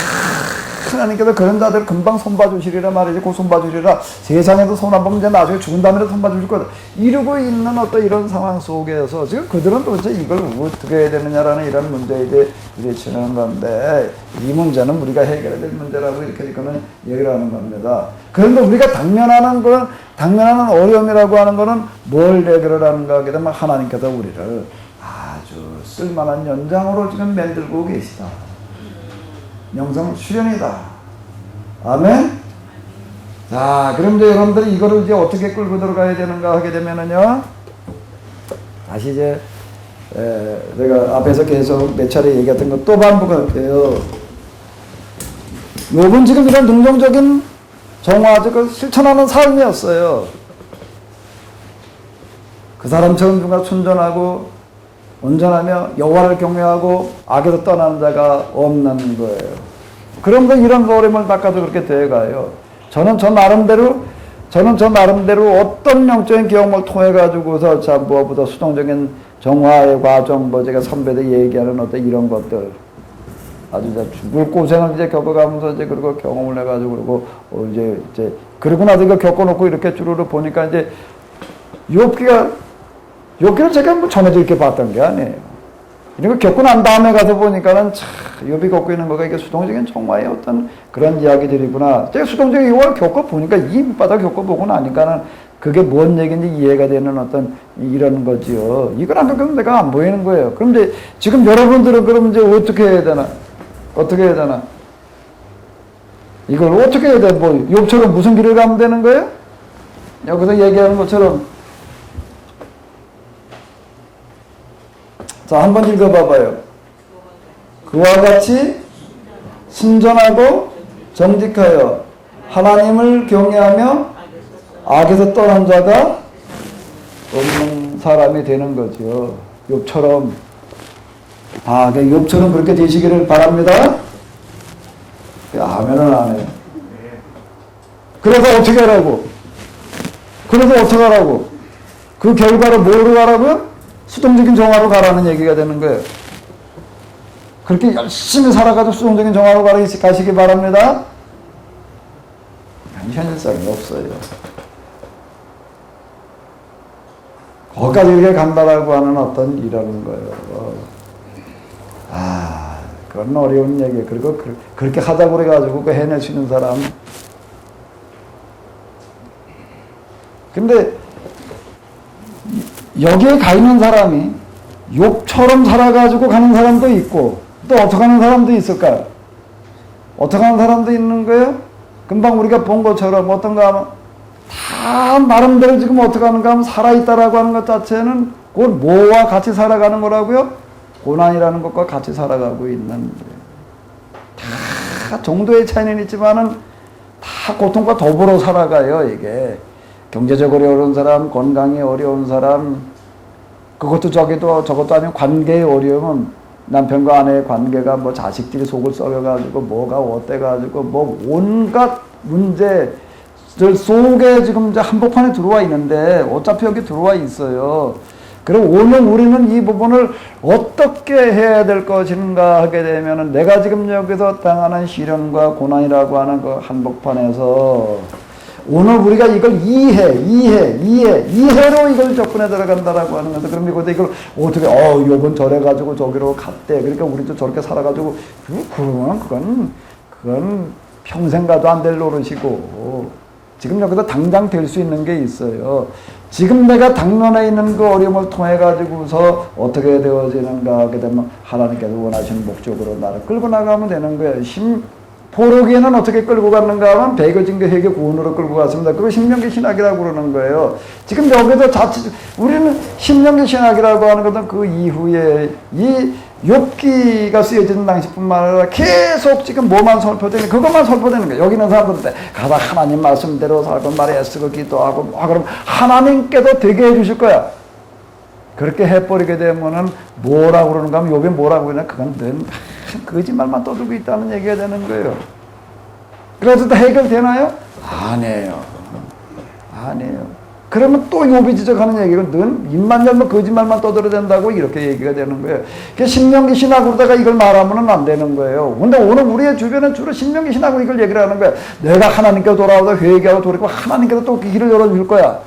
하나님께서 그런 자들을 금방 손봐주시리라 말이지. 곧 손봐주리라. 세상에도 손 안 보면 이제 나중에 죽은 다음에도 손봐주실 거다. 이러고 있는 어떤 이런 상황 속에서 지금 그들은 도대체 이걸 어떻게 해야 되느냐라는 이런 문제에 대해 부딪히는 건데 이 문제는 우리가 해결해야 될 문제라고 이렇게 이거는 얘기를 하는 겁니다. 그런데 우리가 당면하는 어려움이라고 하는 거는 뭘 해결을 하는가 하게 되면 하나님께서 우리를 아주 쓸만한 연장으로 지금 만들고 계시다. 영성 수련이다. 아멘? 자, 그런데 여러분들이 이거를 이제 어떻게 끌고 들어가야 되는가 하게 되면은요, 다시 이제, 내가 앞에서 계속 몇 차례 얘기했던 거 또 반복할게요. 요번 지금 이런 능동적인 정화적을 실천하는 삶이었어요. 그 사람처럼 누가 순전하고 온전하며 여호와를 경외하고 악에서 떠나는 자가 없는 거예요. 그런데 이런 어려움을 닦아도 그렇게 돼가요. 저는 저 나름대로 어떤 영적인 경험을 통해 가지고서 자 무엇보다 수동적인 정화의 과정, 제가 선배들 얘기하는 어떤 이런 것들 아주 죽을 고생을 이제 겪어가면서 이제 그리고 경험을 해가지고 그리고 이제 그러고 나서 이거 겪어놓고 이렇게 주르르 보니까 이제 욥기를 제가 뭐 전에도 이렇게 봤던 게 아니에요. 이런 거 겪고 난 다음에 가서 보니까는 참 욥이 겪고 있는 거가 이게 수동적인 정화의 어떤 그런 이야기들이구나. 제가 수동적인 이걸 겪어보니까 이 밑바닥 겪어보고 나니까는 그게 뭔 얘기인지 이해가 되는 어떤 이런 거지요. 이걸 안 겪으면 내가 안 보이는 거예요. 그런데 지금 여러분들은 그럼 이제 어떻게 해야 되나? 이걸 어떻게 해야 돼? 뭐 욥처럼 무슨 길을 가면 되는 거예요? 여기서 얘기하는 것처럼 자, 한번 읽어봐봐요. 그와 같이 순전하고 정직하여 하나님을 경외하며 악에서 떠난 자가 없는 사람이 되는 거죠. 욥처럼. 욥처럼 그렇게 되시기를 바랍니다. 아멘은 안 해요. 그래서 어떻게 하라고? 그 결과를 뭐로 가라고요? 수동적인 정화로 가라는 얘기가 되는 거예요. 그렇게 열심히 살아가지고 수동적인 정화로 가시기 바랍니다. 현실성이 없어요. 거기까지 이렇게 간다라고 하는 어떤 이런 거예요. 그건 어려운 얘기예요. 그리고 그렇게 하자고 그래가지고 그 해낼 수 있는 사람. 근데 여기에 가 있는 사람이 욥처럼 살아가지고 가는 사람도 있고 또 어떻게 하는 사람도 있을까요? 어떻게 하는 사람도 있는 거예요? 금방 우리가 본 것처럼 어떤가 하면 다 나름대로 지금 어떻게 하는가 하면 살아있다라고 하는 것 자체는 그걸 뭐와 같이 살아가는 거라고요? 고난이라는 것과 같이 살아가고 있는 거예요. 다 정도의 차이는 있지만은 다 고통과 더불어 살아가요. 이게 경제적으로 어려운 사람, 건강이 어려운 사람, 그것도 저것도 아니면 관계의 어려움은 남편과 아내의 관계가 뭐 자식들이 속을 썩여가지고 뭐가 어때가지고 뭐 온갖 문제, 저 속에 지금 이제 한복판에 들어와 있는데 어차피 여기 들어와 있어요. 그럼 오늘 우리는 이 부분을 어떻게 해야 될 것인가 하게 되면은 내가 지금 여기서 당하는 시련과 고난이라고 하는 그 한복판에서 오늘 우리가 이걸 이해로 이걸 접근해 들어간다라고 하는 거죠. 그럼 이걸 어떻게, 요번 저래가지고 저기로 갔대. 그러니까 우리도 저렇게 살아가지고, 그건 평생 가도 안 될 노릇이고, 지금 여기서 당장 될 수 있는 게 있어요. 지금 내가 당면에 있는 그 어려움을 통해 가지고서 어떻게 되어지는가 하게 되면 하나님께서 원하시는 목적으로 나를 끌고 나가면 되는 거예요. 포로기에는 어떻게 끌고 갔는가 하면 배교진교 회개 구원으로 끌고 갔습니다. 그거 신명기 신학이라고 그러는 거예요. 지금 여기서 우리는 신명기 신학이라고 하는 것은 그 이후에 이 욥기가 쓰여지는 당시뿐만 아니라 계속 지금 뭐만 설포되는, 그것만 설포되는 거예요. 여기 있는 사람들한테 가다 하나님 말씀대로 살고 말에 애쓰고 기도하고, 그럼 하나님께서 되게 해주실 거야. 그렇게 해버리게 되면은 뭐라고 그러는가 하면 욥이 뭐라고 그러냐, 그건 늘 거짓말만 떠들고 있다는 얘기가 되는 거예요. 그래서 다 해결되나요? 아니에요. 그러면 또 욥이 지적하는 얘기는 늘 입만 열면 거짓말만 떠들어야 된다고 이렇게 얘기가 되는 거예요. 신명기 신학으로다가 이걸 말하면 안 되는 거예요. 근데 오늘 우리의 주변은 주로 신명기 신학으로 이걸 얘기를 하는 거예요. 내가 하나님께 돌아오다 회개하고 돌이키고 하나님께서 또 그 길을 열어줄 거야.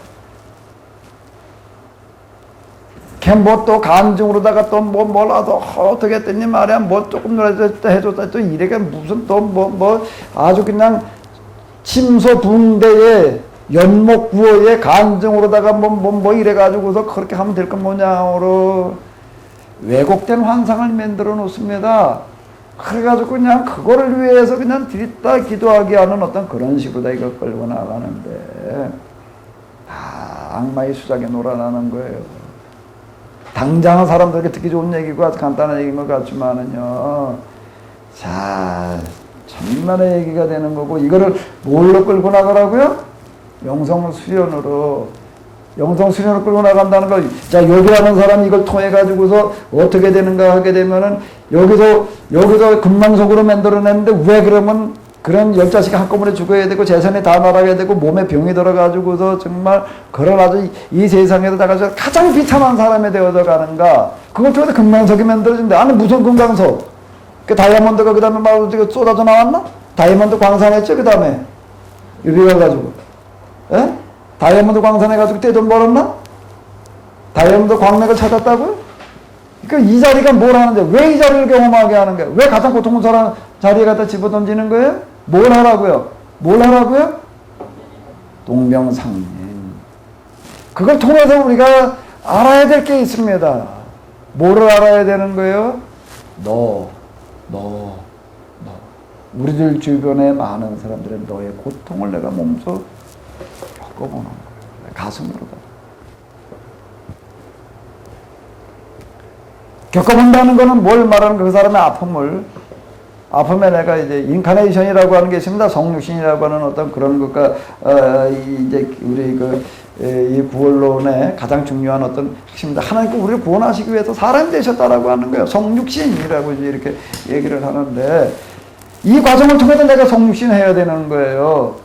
또 간증으로다가 또 몰라도 어떻게 했더니 말이야 조금 해줬다 또 이래가 무슨 또 아주 그냥 침소붕대에 연목구어에 간증으로다가 이래가지고서 그렇게 하면 될 건 뭐냐로 왜곡된 환상을 만들어 놓습니다. 그래가지고 그냥 그거를 위해서 그냥 들이다 기도하게 하는 어떤 그런 식으로 이걸 끌고 나가는데 악마의 수작에 놀아나는 거예요. 당장 사람들에게 듣기 좋은 얘기고 아주 간단한 얘기인 것 같지만은요. 자, 천만의 얘기가 되는 거고, 이거를 뭘로 끌고 나가라고요? 영성수련으로 끌고 나간다는 걸, 자, 욥이라는 사람이 이걸 통해가지고서 어떻게 되는가 하게 되면은, 여기서 금망석으로 만들어냈는데, 왜 그러면 그런 10자식 한꺼번에 죽어야 되고 재산이 다 날아가야 되고 몸에 병이 들어가지고서 정말 그런 아주 이 세상에서 가장 비참한 사람이 되어져 가는가. 그걸 통해서 금강석이 만들어진다. 아니 무슨 금강석? 그 다이아몬드가 그 다음에 막 쏟아져 나왔나? 다이아몬드 광산했죠 그 다음에 이래 가지고 다이아몬드 광산해가지고 떼돈 벌었나? 다이아몬드 광맥을 찾았다고요? 그러니까 이 자리가 뭘 하는데 왜 이 자리를 경험하게 하는 거예요? 왜 가장 고통스러운 자리에 갖다 집어던지는 거예요? 뭘 하라고요? 동명상님. 그걸 통해서 우리가 알아야 될 게 있습니다. 뭐를 알아야 되는 거예요? 너. 우리들 주변에 많은 사람들은 너의 고통을 내가 몸소 겪어보는 거예요. 가슴으로다. 겪어본다는 거는 뭘 말하는 그 사람의 아픔에 내가 이제 인카네이션이라고 하는 게 있습니다. 성육신이라고 하는 어떤 그런 것과 이제 우리 이 구원론의 가장 중요한 어떤 핵심입니다. 하나님께 우리를 구원하시기 위해서 사람이 되셨다라고 하는 거예요. 성육신이라고 이제 이렇게 얘기를 하는데 이 과정을 통해서 내가 성육신 해야 되는 거예요.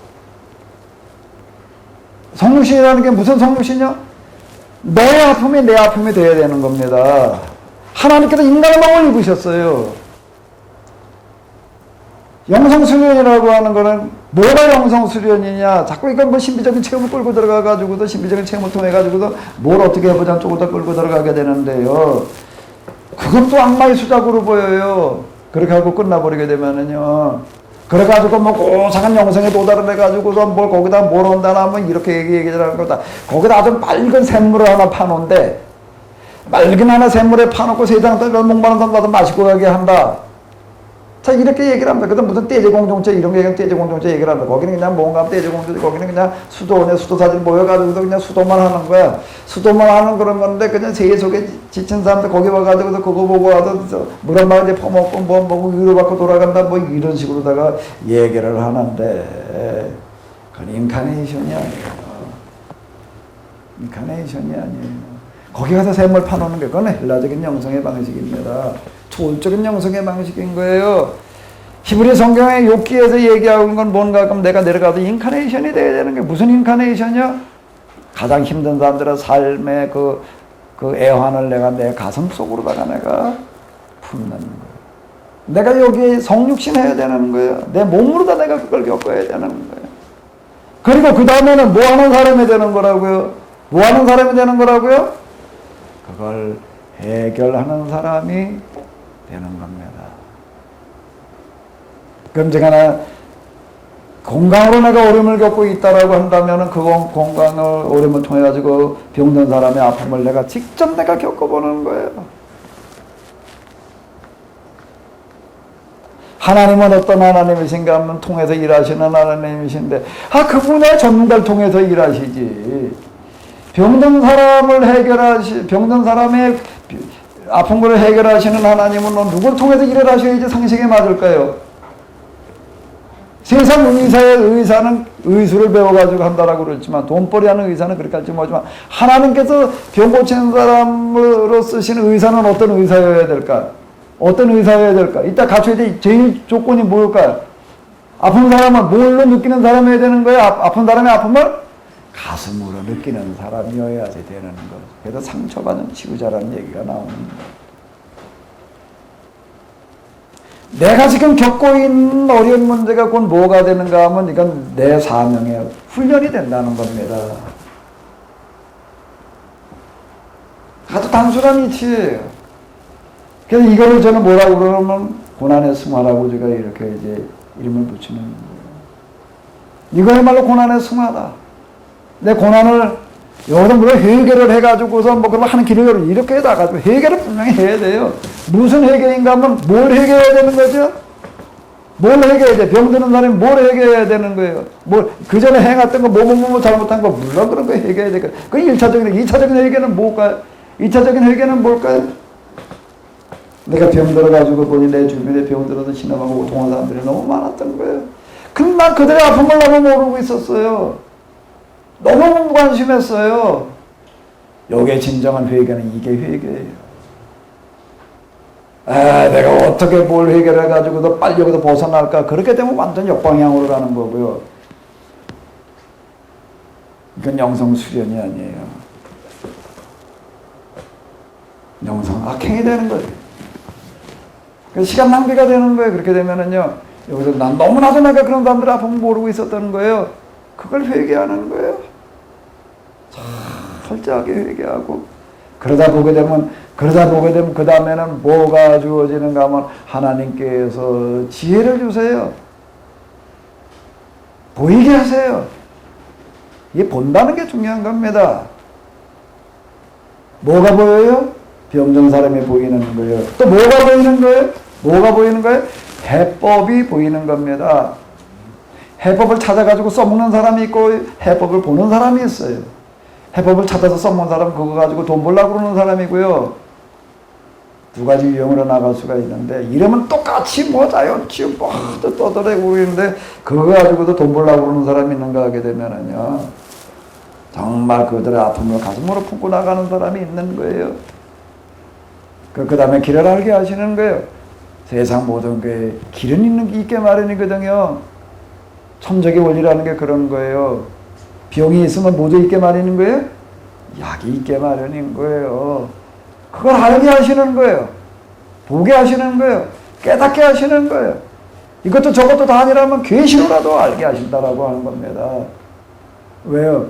성육신이라는 게 무슨 성육신이요? 너의 아픔이 내 아픔이 되어야 되는 겁니다. 하나님께서 인간의 마음을 입으셨어요. 영성수련이라고 하는 거는 뭐가 영성수련이냐? 자꾸 이건 신비적인 체험을 끌고 들어가가지고도 신비적인 체험을 통해가지고도 뭘 어떻게 해보자 쪽으로 더 끌고 들어가게 되는데요. 그것도 악마의 수작으로 보여요. 그렇게 하고 끝나버리게 되면은요. 그래가지고 고상한 영성에 도달해가지고서 거기다 뭘 한다나 이렇게 얘기하는 거다. 거기다 아주 맑은 샘물을 하나 파놓은데 맑은 하나 샘물에 파놓고 세상 목마른 사람 가서 마시고 가게 한다. 자, 이렇게 얘기를 합니다. 그다음 무슨 떼제공동체 이런 거 얘기하면 떼제공동체 얘기를 합니다. 거기는 그냥 뭔가 떼제공동체, 거기는 그냥 수도원에 수도사진 모여가지고도 그냥 수도만 하는 거야. 수도만 하는 그런 건데 그냥 세계 속에 지친 사람들 거기 와가지고도 그거 보고 와서 물 한 방울 퍼먹고 뭐 먹고 위로받고 돌아간다 이런 식으로다가 얘기를 하는데 그건 인카네이션이 아니에요. 거기 가서 샘물 파놓는 게 그건 헬라적인 영성의 방식입니다. 초월적인 영성의 방식인 거예요. 히브리 성경의 욥기에서 얘기하고 있는 건 뭔가 그럼 내가 내려가서 인카네이션이 돼야 되는 게 무슨 인카네이션이야? 가장 힘든 사람들의 삶의 그 애환을 내가 내 가슴 속으로다가 내가 품는 거예요. 내가 여기에 성육신 해야 되는 거예요. 내 몸으로다 내가 그걸 겪어야 되는 거예요. 그리고 그 다음에는 뭐 하는 사람이 되는 거라고요? 뭐 하는 사람이 되는 거라고요? 그걸 해결하는 사람이 되는 겁니다. 그럼 제가 건강으로 내가 어려움을 겪고 있다라고 한다면 그 건강을 어려움을 통해 가지고 병든 사람의 아픔을 내가 직접 내가 겪어보는 거예요. 하나님은 어떤 하나님이신가 하면 통해서 일하시는 하나님이신데 그분의 전문가를 통해서 일하시지. 병든 사람의 아픈 것을 해결하시는 하나님은 누구를 통해서 일을 하셔야지 상식에 맞을까요? 세상 의사는 의술을 배워가지고 한다라고 그랬지만 돈벌이 하는 의사는 그렇게 할지 모르지만 하나님께서 병 고치는 사람으로 쓰시는 의사는 어떤 의사여야 될까? 어떤 의사여야 될까? 이따 갖춰야 될 제일 조건이 뭘까요? 아픈 사람은 뭘로 느끼는 사람이어야 되는 거예요? 아픈 사람의 아픔을 가슴으로 느끼는 사람이어야지 되는 거. 그래서 상처받은 치유자라는 얘기가 나오는 거예요. 내가 지금 겪고 있는 어려운 문제가 곧 뭐가 되는가 하면 이건 내 사명의 훈련이 된다는 겁니다. 아주 단순한 이치예요. 그래서 이거를 저는 뭐라고 그러면 고난의 승화라고 제가 이렇게 이제 이름을 붙이는 거예요. 이거야말로 고난의 승화다. 내 고난을 여기서 물론 해결을 해가지고서 뭐 그러면 하는 길을 이렇게 나가지고 해결을 분명히 해야 돼요. 무슨 해결인가 하면 뭘 해결해야 되는 거죠? 뭘 해결해야 돼? 병드는 사람이 뭘 해결해야 되는 거예요? 그 전에 행했던 거, 뭐 잘못한 거, 물론 그런 거 해결해야 돼. 그 1차적인, 2차적인 해결은 뭘까요? 2차적인 해결은 뭘까요? 내가 병들어가지고 보니 내 주변에 병들어서 신음하고 동한 사람들이 너무 많았던 거예요. 근데 난 그들의 아픔을 너무 모르고 있었어요. 너무 무관심했어요. 여기에 진정한 회개는 이게 회개예요. 내가 어떻게 뭘 해결해가지고 빨리 여기서 벗어날까? 그렇게 되면 완전 역방향으로 가는 거고요. 이건 영성 수련이 아니에요. 영성 악행이 되는 거예요. 시간 낭비가 되는 거예요. 그렇게 되면은요, 여기서 난 너무나도 내가 그런 사람들 아픔을 모르고 있었다는 거예요. 그걸 회개하는 거예요. 철저하게 회개하고 그러다 보게 되면 그 다음에는 뭐가 주어지는가 하면 하나님께서 지혜를 주세요. 보이게 하세요. 이게 본다는 게 중요한 겁니다. 뭐가 보여요? 병든 사람이 보이는 거예요. 또 뭐가 보이는 거예요? 뭐가 보이는 거예요? 해법이 보이는 겁니다. 해법을 찾아가지고 써먹는 사람이 있고 해법을 보는 사람이 있어요. 해법을 찾아서 써먹는 사람은 그거 가지고 돈 벌려고 그러는 사람이고요. 두 가지 유형으로 나갈 수가 있는데 이러면 똑같이 자연치유 떠들어대고 그러는데 그거 가지고도 돈 벌려고 그러는 사람이 있는가 하게 되면은요, 정말 그들의 아픔을 가슴으로 품고 나가는 사람이 있는 거예요. 그 다음에 길을 알게 하시는 거예요. 세상 모든 게 길은 있게 마련이거든요. 천적의 원리라는 게 그런 거예요. 병이 있으면 모두 있게 마련인 거예요? 약이 있게 마련인 거예요. 그걸 알게 하시는 거예요. 보게 하시는 거예요. 깨닫게 하시는 거예요. 이것도 저것도 다 아니라면 계시로라도 알게 하신다라고 하는 겁니다. 왜요?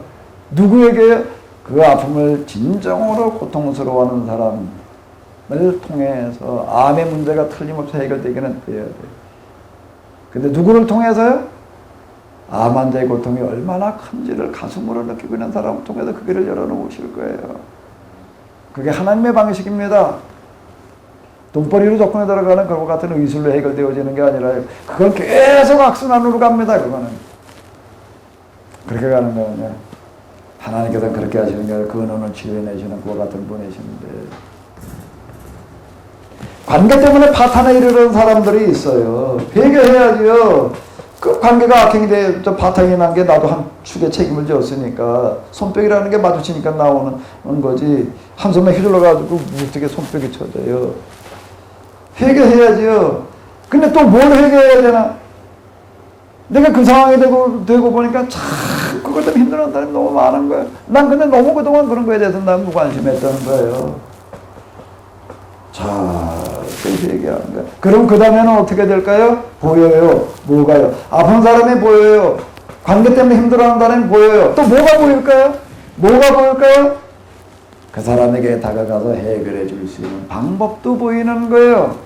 누구에게 그 아픔을 진정으로 고통스러워하는 사람을 통해서 암의 문제가 틀림없이 해결되기는 돼야 돼요. 근데 누구를 통해서요? 암 환자의 고통이 얼마나 큰지를 가슴으로 느끼고 있는 사람을 통해서 그 길을 열어놓으실 거예요. 그게 하나님의 방식입니다. 돈벌이로 접근해 들어가는 그와 같은 의술로 해결되어지는 게 아니라 그건 계속 악순환으로 갑니다. 그거는 그렇게 가는 거예요. 하나님께서 그렇게 하시는 게 아니라 그 근원을 치유해내시는 그와 같은 분이신데, 관계 때문에 파탄에 이르는 사람들이 있어요. 회개해야죠. 그 관계가 악행이 돼, 파탄이 난 게 나도 한 축에 책임을 졌으니까 손뼉이라는 게 마주치니까 나오는 거지. 한 손에 휘둘러가지고 무섭게 손뼉이 쳐져요. 회개해야죠. 근데 또 뭘 회개해야 되나? 내가 그 상황이 되고 보니까 참 그것 때문에 힘들어하는 사람이 너무 많은 거예요. 난 근데 너무 그동안 그런 거에 대해서 난 무관심했던 거예요. 자, 또 회개하는 거예요. 그럼 그 다음에는 어떻게 될까요? 보여요. 뭐가요? 아픈 사람이 보여요. 관계 때문에 힘들어하는 사람이 보여요. 또 뭐가 보일까요? 뭐가 보일까요? 그 사람에게 다가가서 해결해 줄 수 있는 방법도 보이는 거예요.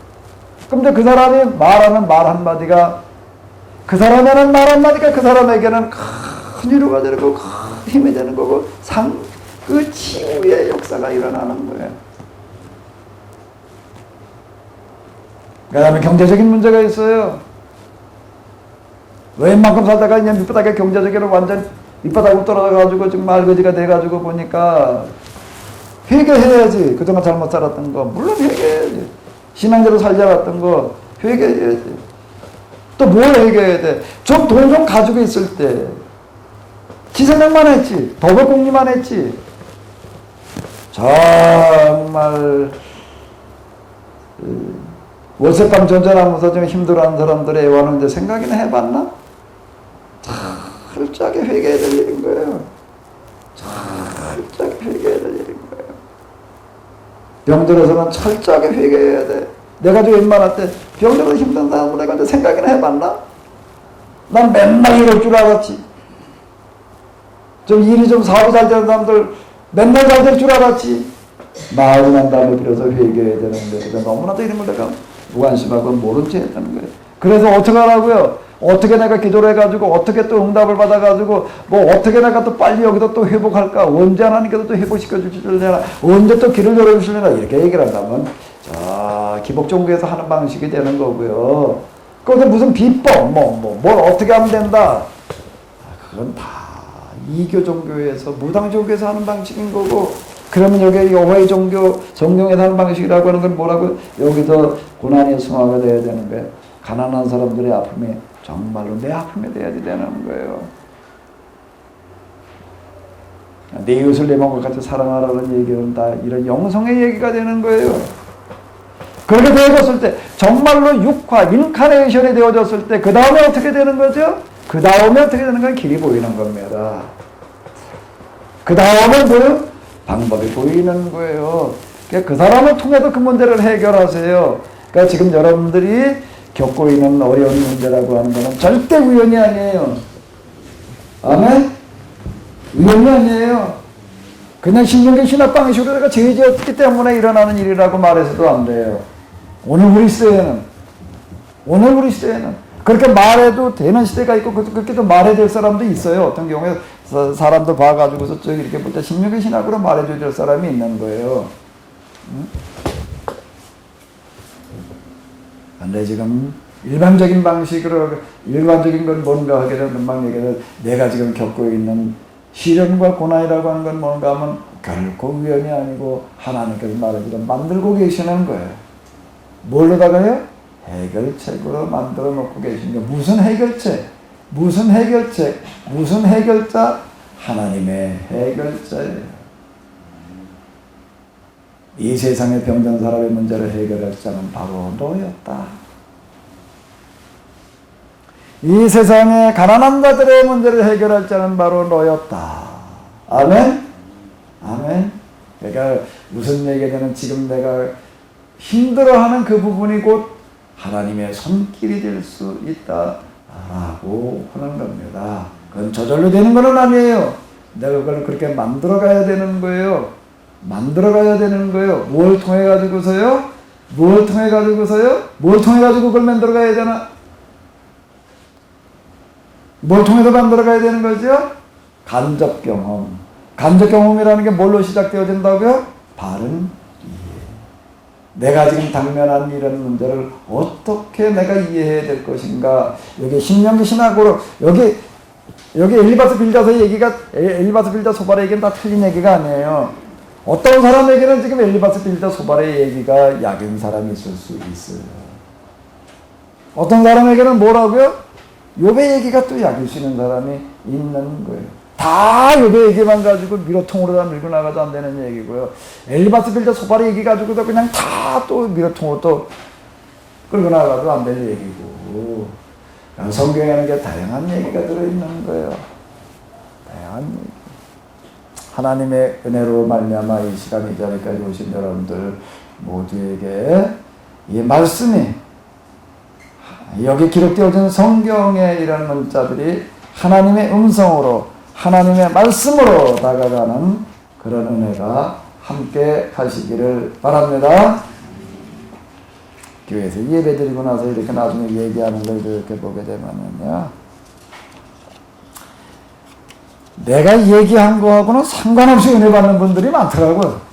근데 그 사람이 말하는 말 한마디가 그 사람에는 말 한마디가 그 사람에게는 큰 위로가 되고 큰 힘이 되는 거고 그 치유의 역사가 일어나는 거예요. 그 다음에 경제적인 문제가 있어요. 웬만큼 살다가 그냥 밑바닥에 경제적으로 완전 밑바닥으로 떨어져가지고 지금 말거지가 돼가지고 보니까 회개해야지. 그동안 잘못 살았던 거 물론 회개해야지. 신앙대로 살지 않았던 거 회개해야지. 또 뭘 회개해야 돼? 좀 돈 좀 가지고 있을 때 기생력만 했지. 도덕공리만 했지. 정말 월세방 전전하면서 좀 힘들어하는 사람들의 애원을 이제 생각이나 해봤나? 철저하게 회개해야 될 일인 거예요. 철저하게 회개해야 될 일인 거예요. 병들어서는 철저하게 회개해야 돼. 내가 좀 웬만할 때 병들어서 힘든 사람을 내가 이제 생각이나 해봤나? 난 맨날 이럴 줄 알았지. 좀 일이 좀 사업이 잘 되는 사람들 맨날 잘 될 줄 알았지. 마흔 난 다음에 비로소 회개해야 되는데 너무나도 이런 걸 내가 무관심하고 모른 채 했다는 거예요. 그래서 어떻게 하라고요? 어떻게 내가 기도를 해가지고 어떻게 또 응답을 받아가지고 뭐 어떻게 내가 또 빨리 여기서 또 회복할까? 언제 하나님께서 또 회복시켜 주실려나? 언제 또 길을 열어주실려나? 이렇게 얘기를 한다면 자 기복종교에서 하는 방식이 되는 거고요. 그것은 무슨 비법 뭘 어떻게 하면 된다? 그건 다 이교 종교에서 무당 종교에서 하는 방식인 거고. 그러면 여기 여호와의 종교 성경에서 하는 방식이라고 하는 건 뭐라고? 여기서 고난의 승화가 돼야 되는 거예요. 가난한 사람들의 아픔이 정말로 내 아픔이 돼야 되는 거예요. 내 이웃을 내 몸과 같이 사랑하라는 얘기는 다 이런 영성의 얘기가 되는 거예요. 그렇게 되어졌을 때 정말로 육화, 인카네이션이 되어졌을 때 그 다음에 어떻게 되는 거죠? 그 다음에 어떻게 되는 건 길이 보이는 겁니다. 그 다음에 뭐요? 방법이 보이는 거예요. 그러니까 그 사람을 통해서 그 문제를 해결하세요. 그러니까 지금 여러분들이 겪고 있는 어려운 문제라고 하는 것은 절대 우연이 아니에요. 아멘? 우연이 아니에요. 그냥 신경계 신학 방식으로 내가 죄지었기 때문에 일어나는 일이라고 말해서도 안 돼요. 오늘 우리 시대에는 그렇게 말해도 되는 시대가 있고 그렇게 또 말해야 될 사람도 있어요. 어떤 경우에 사람도 봐가지고서 저기 이렇게 볼 때 신명의 신학으로 말해줘야 될 사람이 있는 거예요. 근데 지금 일반적인 방식으로 일반적인 건 뭔가 하게 되면 금방 얘기해서 내가 지금 겪고 있는 시련과 고난이라고 하는 건 뭔가 하면 결코 우연이 아니고 하나님께서 말해주고 만들고 계시는 거예요. 뭘로다가요? 해결책으로 만들어 놓고 계신 거. 무슨 해결책? 무슨 해결책? 무슨 해결자? 하나님의 해결자예요. 이 세상의 병든 사람의 문제를 해결할 자는 바로 너였다. 이 세상의 가난한 자들의 문제를 해결할 자는 바로 너였다. 아멘? 아멘? 그러니까 무슨 얘기냐면 지금 내가 힘들어하는 그 부분이 곧 하나님의 손길이 될 수 있다라고 하는 겁니다. 그건 저절로 되는 건 아니에요. 내가 그걸 그렇게 만들어가야 되는 거예요. 만들어가야 되는 거예요. 뭘 통해 가지고서요? 뭘 통해 가지고서요? 뭘 통해 가지고 그걸 만들어가야 되나? 뭘 통해서 만들어가야 되는 거죠? 간접 경험. 간접 경험이라는 게 뭘로 시작되어야 된다고요? 바른 내가 지금 당면한 이런 문제를 어떻게 내가 이해해야 될 것인가. 여기 신명기 신학으로 여기 엘리바스 빌다서 얘기가 엘리바스 빌다 소발의 얘기는 다 틀린 얘기가 아니에요. 어떤 사람에게는 지금 엘리바스 빌다 소발의 얘기가 약인 사람이 있을 수 있어요. 어떤 사람에게는 뭐라고요? 욥의 얘기가 또 약일 수 있는 사람이 있는 거예요. 다 욥의 얘기만 가지고 미로통으로 다 밀고 나가도 안 되는 얘기고요. 엘리바스 빌다 소발의 얘기 가지고도 그냥 다 또 미로통으로 또 끌고 나가도 안 될 얘기고, 성경에는 게 다양한 얘기가 들어있는 거예요. 다양한 얘기. 하나님의 은혜로 말미암아 이 시간 이 자리까지 오신 여러분들 모두에게 이 말씀이, 여기 기록되어진 성경의 이런 문자들이 하나님의 음성으로, 하나님의 말씀으로 다가가는 그런 은혜가 함께 하시기를 바랍니다. 교회에서 예배드리고 나서 이렇게 나중에 얘기하는 걸 이렇게 보게 되면은요, 내가 얘기한 거하고는 상관없이 은혜 받는 분들이 많더라고요.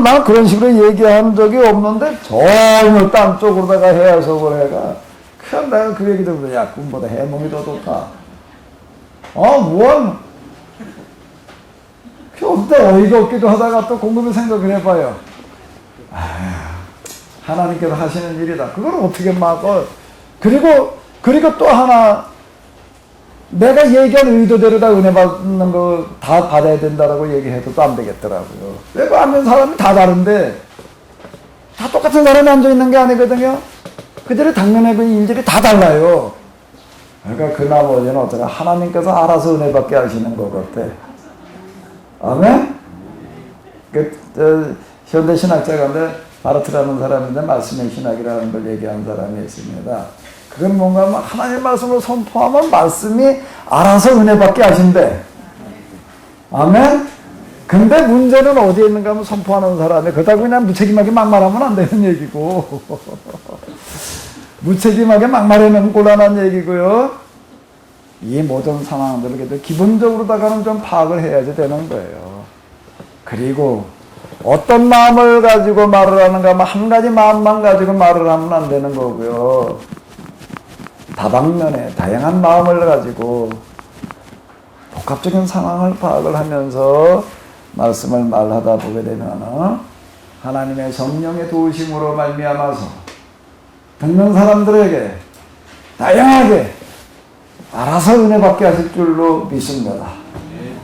난 그런 식으로 얘기한 적이 없는데 전혀 딴 쪽으로다가 해석을 해가, 그냥 내가 그 얘기 들으면 야, 꿈보다 해몽이 더 좋다. 그때 어이가 없기도 하다가 또 곰곰이 생각을 해봐요. 하나님께서 하시는 일이다. 그걸 어떻게 막어? 그리고 또 하나, 내가 얘기한 의도대로 다 은혜 받는 거 다 받아야 된다라고 얘기해도 또 안 되겠더라고요. 내가 앉는 사람이 다 다른데, 다 똑같은 사람이 앉아있는 게 아니거든요. 그들의 당면의 그 일들이 다 달라요. 그러니까 그 나머지는 어쩌나 하나님께서 알아서 은혜 받게 하시는 것 같아. 아멘? 현대 신학자 가운데 바르트라는 사람인데 말씀의 신학이라는 걸 얘기한 사람이 있습니다. 그건 뭔가 하나님의 말씀을 선포하면 말씀이 알아서 은혜 받게 하신대. 아멘? 근데 문제는 어디에 있는가 하면 선포하는 사람이 그렇다고 그냥 무책임하게 막말하면 안 되는 얘기고 무책임하게 막말하면 곤란한 얘기고요. 이 모든 상황들을 그래도 기본적으로다가는 좀 파악을 해야지 되는 거예요. 그리고 어떤 마음을 가지고 말을 하는가 하면 한 가지 마음만 가지고 말을 하면 안 되는 거고요. 다방면에 다양한 마음을 가지고 복합적인 상황을 파악을 하면서 말씀을 말하다 보게 되면 하나님의 성령의 도우심으로 말미암아서 듣는 사람들에게 다양하게 알아서 은혜 받게 하실 줄로 믿습니다.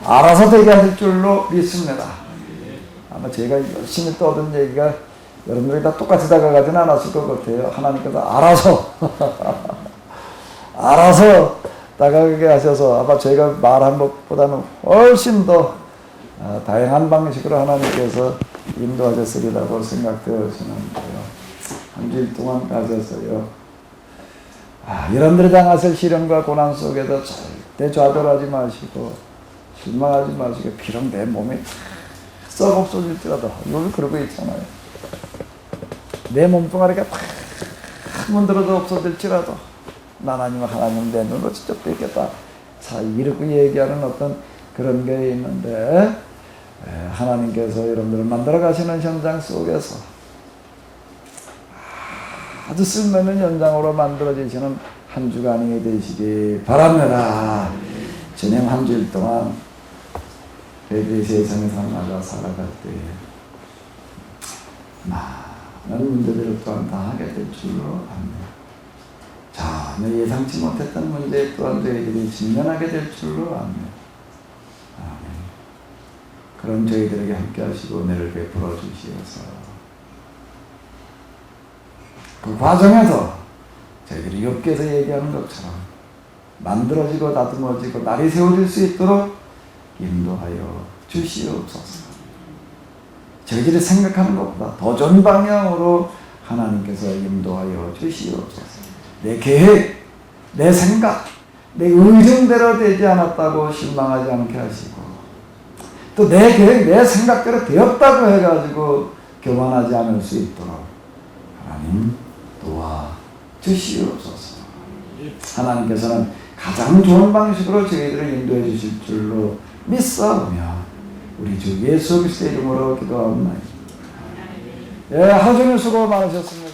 알아서 되게 하실 줄로 믿습니다. 아마 제가 열심히 떠든 얘기가 여러분들이 다 똑같이 다가가지는 않았을 것 같아요. 하나님께서 알아서 다가가게 하셔서 아마 저희가 말한 것보다는 훨씬 더 다양한 방식으로 하나님께서 인도하셨으리라고 생각되어지는데요. 한 주일 동안 가셔서요. 여러분들이 당하실 시련과 고난 속에서 절대 좌절하지 마시고 실망하지 마시고, 비록 내 몸이 썩 없어질지라도, 여기 그러고 있잖아요. 내 몸뚱아리가 팍 문드러져 없어질지라도 난 아니면 하나님 내 눈으로 직접 뵙겠다. 자, 이렇게 얘기하는 어떤 그런 게 있는데, 하나님께서 여러분들을 만들어 가시는 현장 속에서 아주 쓸모있는 현장으로 만들어지시는 한 주간이 되시기 바랍니다. 진행 한 주일 동안 이 세상에서 나가 살아갈 때에 많은 문제들을 또한 당하게 될 줄로 압니다. 전혀 예상치 못했던 문제에 또한 저희들이 직면하게 될 줄로 압니다. 아멘. 그런 저희들에게 함께 하시고 은혜를 베풀어 주시어서 그 과정에서 저희들이 욥기에서 얘기하는 것처럼 만들어지고 다듬어지고 날이 세워질 수 있도록 인도하여 주시옵소서. 저희들이 생각하는 것보다 더 좋은 방향으로 하나님께서 인도하여 주시옵소서. 내 계획, 내 생각, 내 의중대로 되지 않았다고 실망하지 않게 하시고, 또 내 계획, 내 생각대로 되었다고 해가지고 교만하지 않을 수 있도록 하나님 도와 주시옵소서. 하나님께서는 가장 좋은 방식으로 저희들을 인도해 주실 줄로 믿사오며 우리 주 예수 그리스도의 이름으로 기도하옵나이다. 하루 종일 수고 많으셨습니다.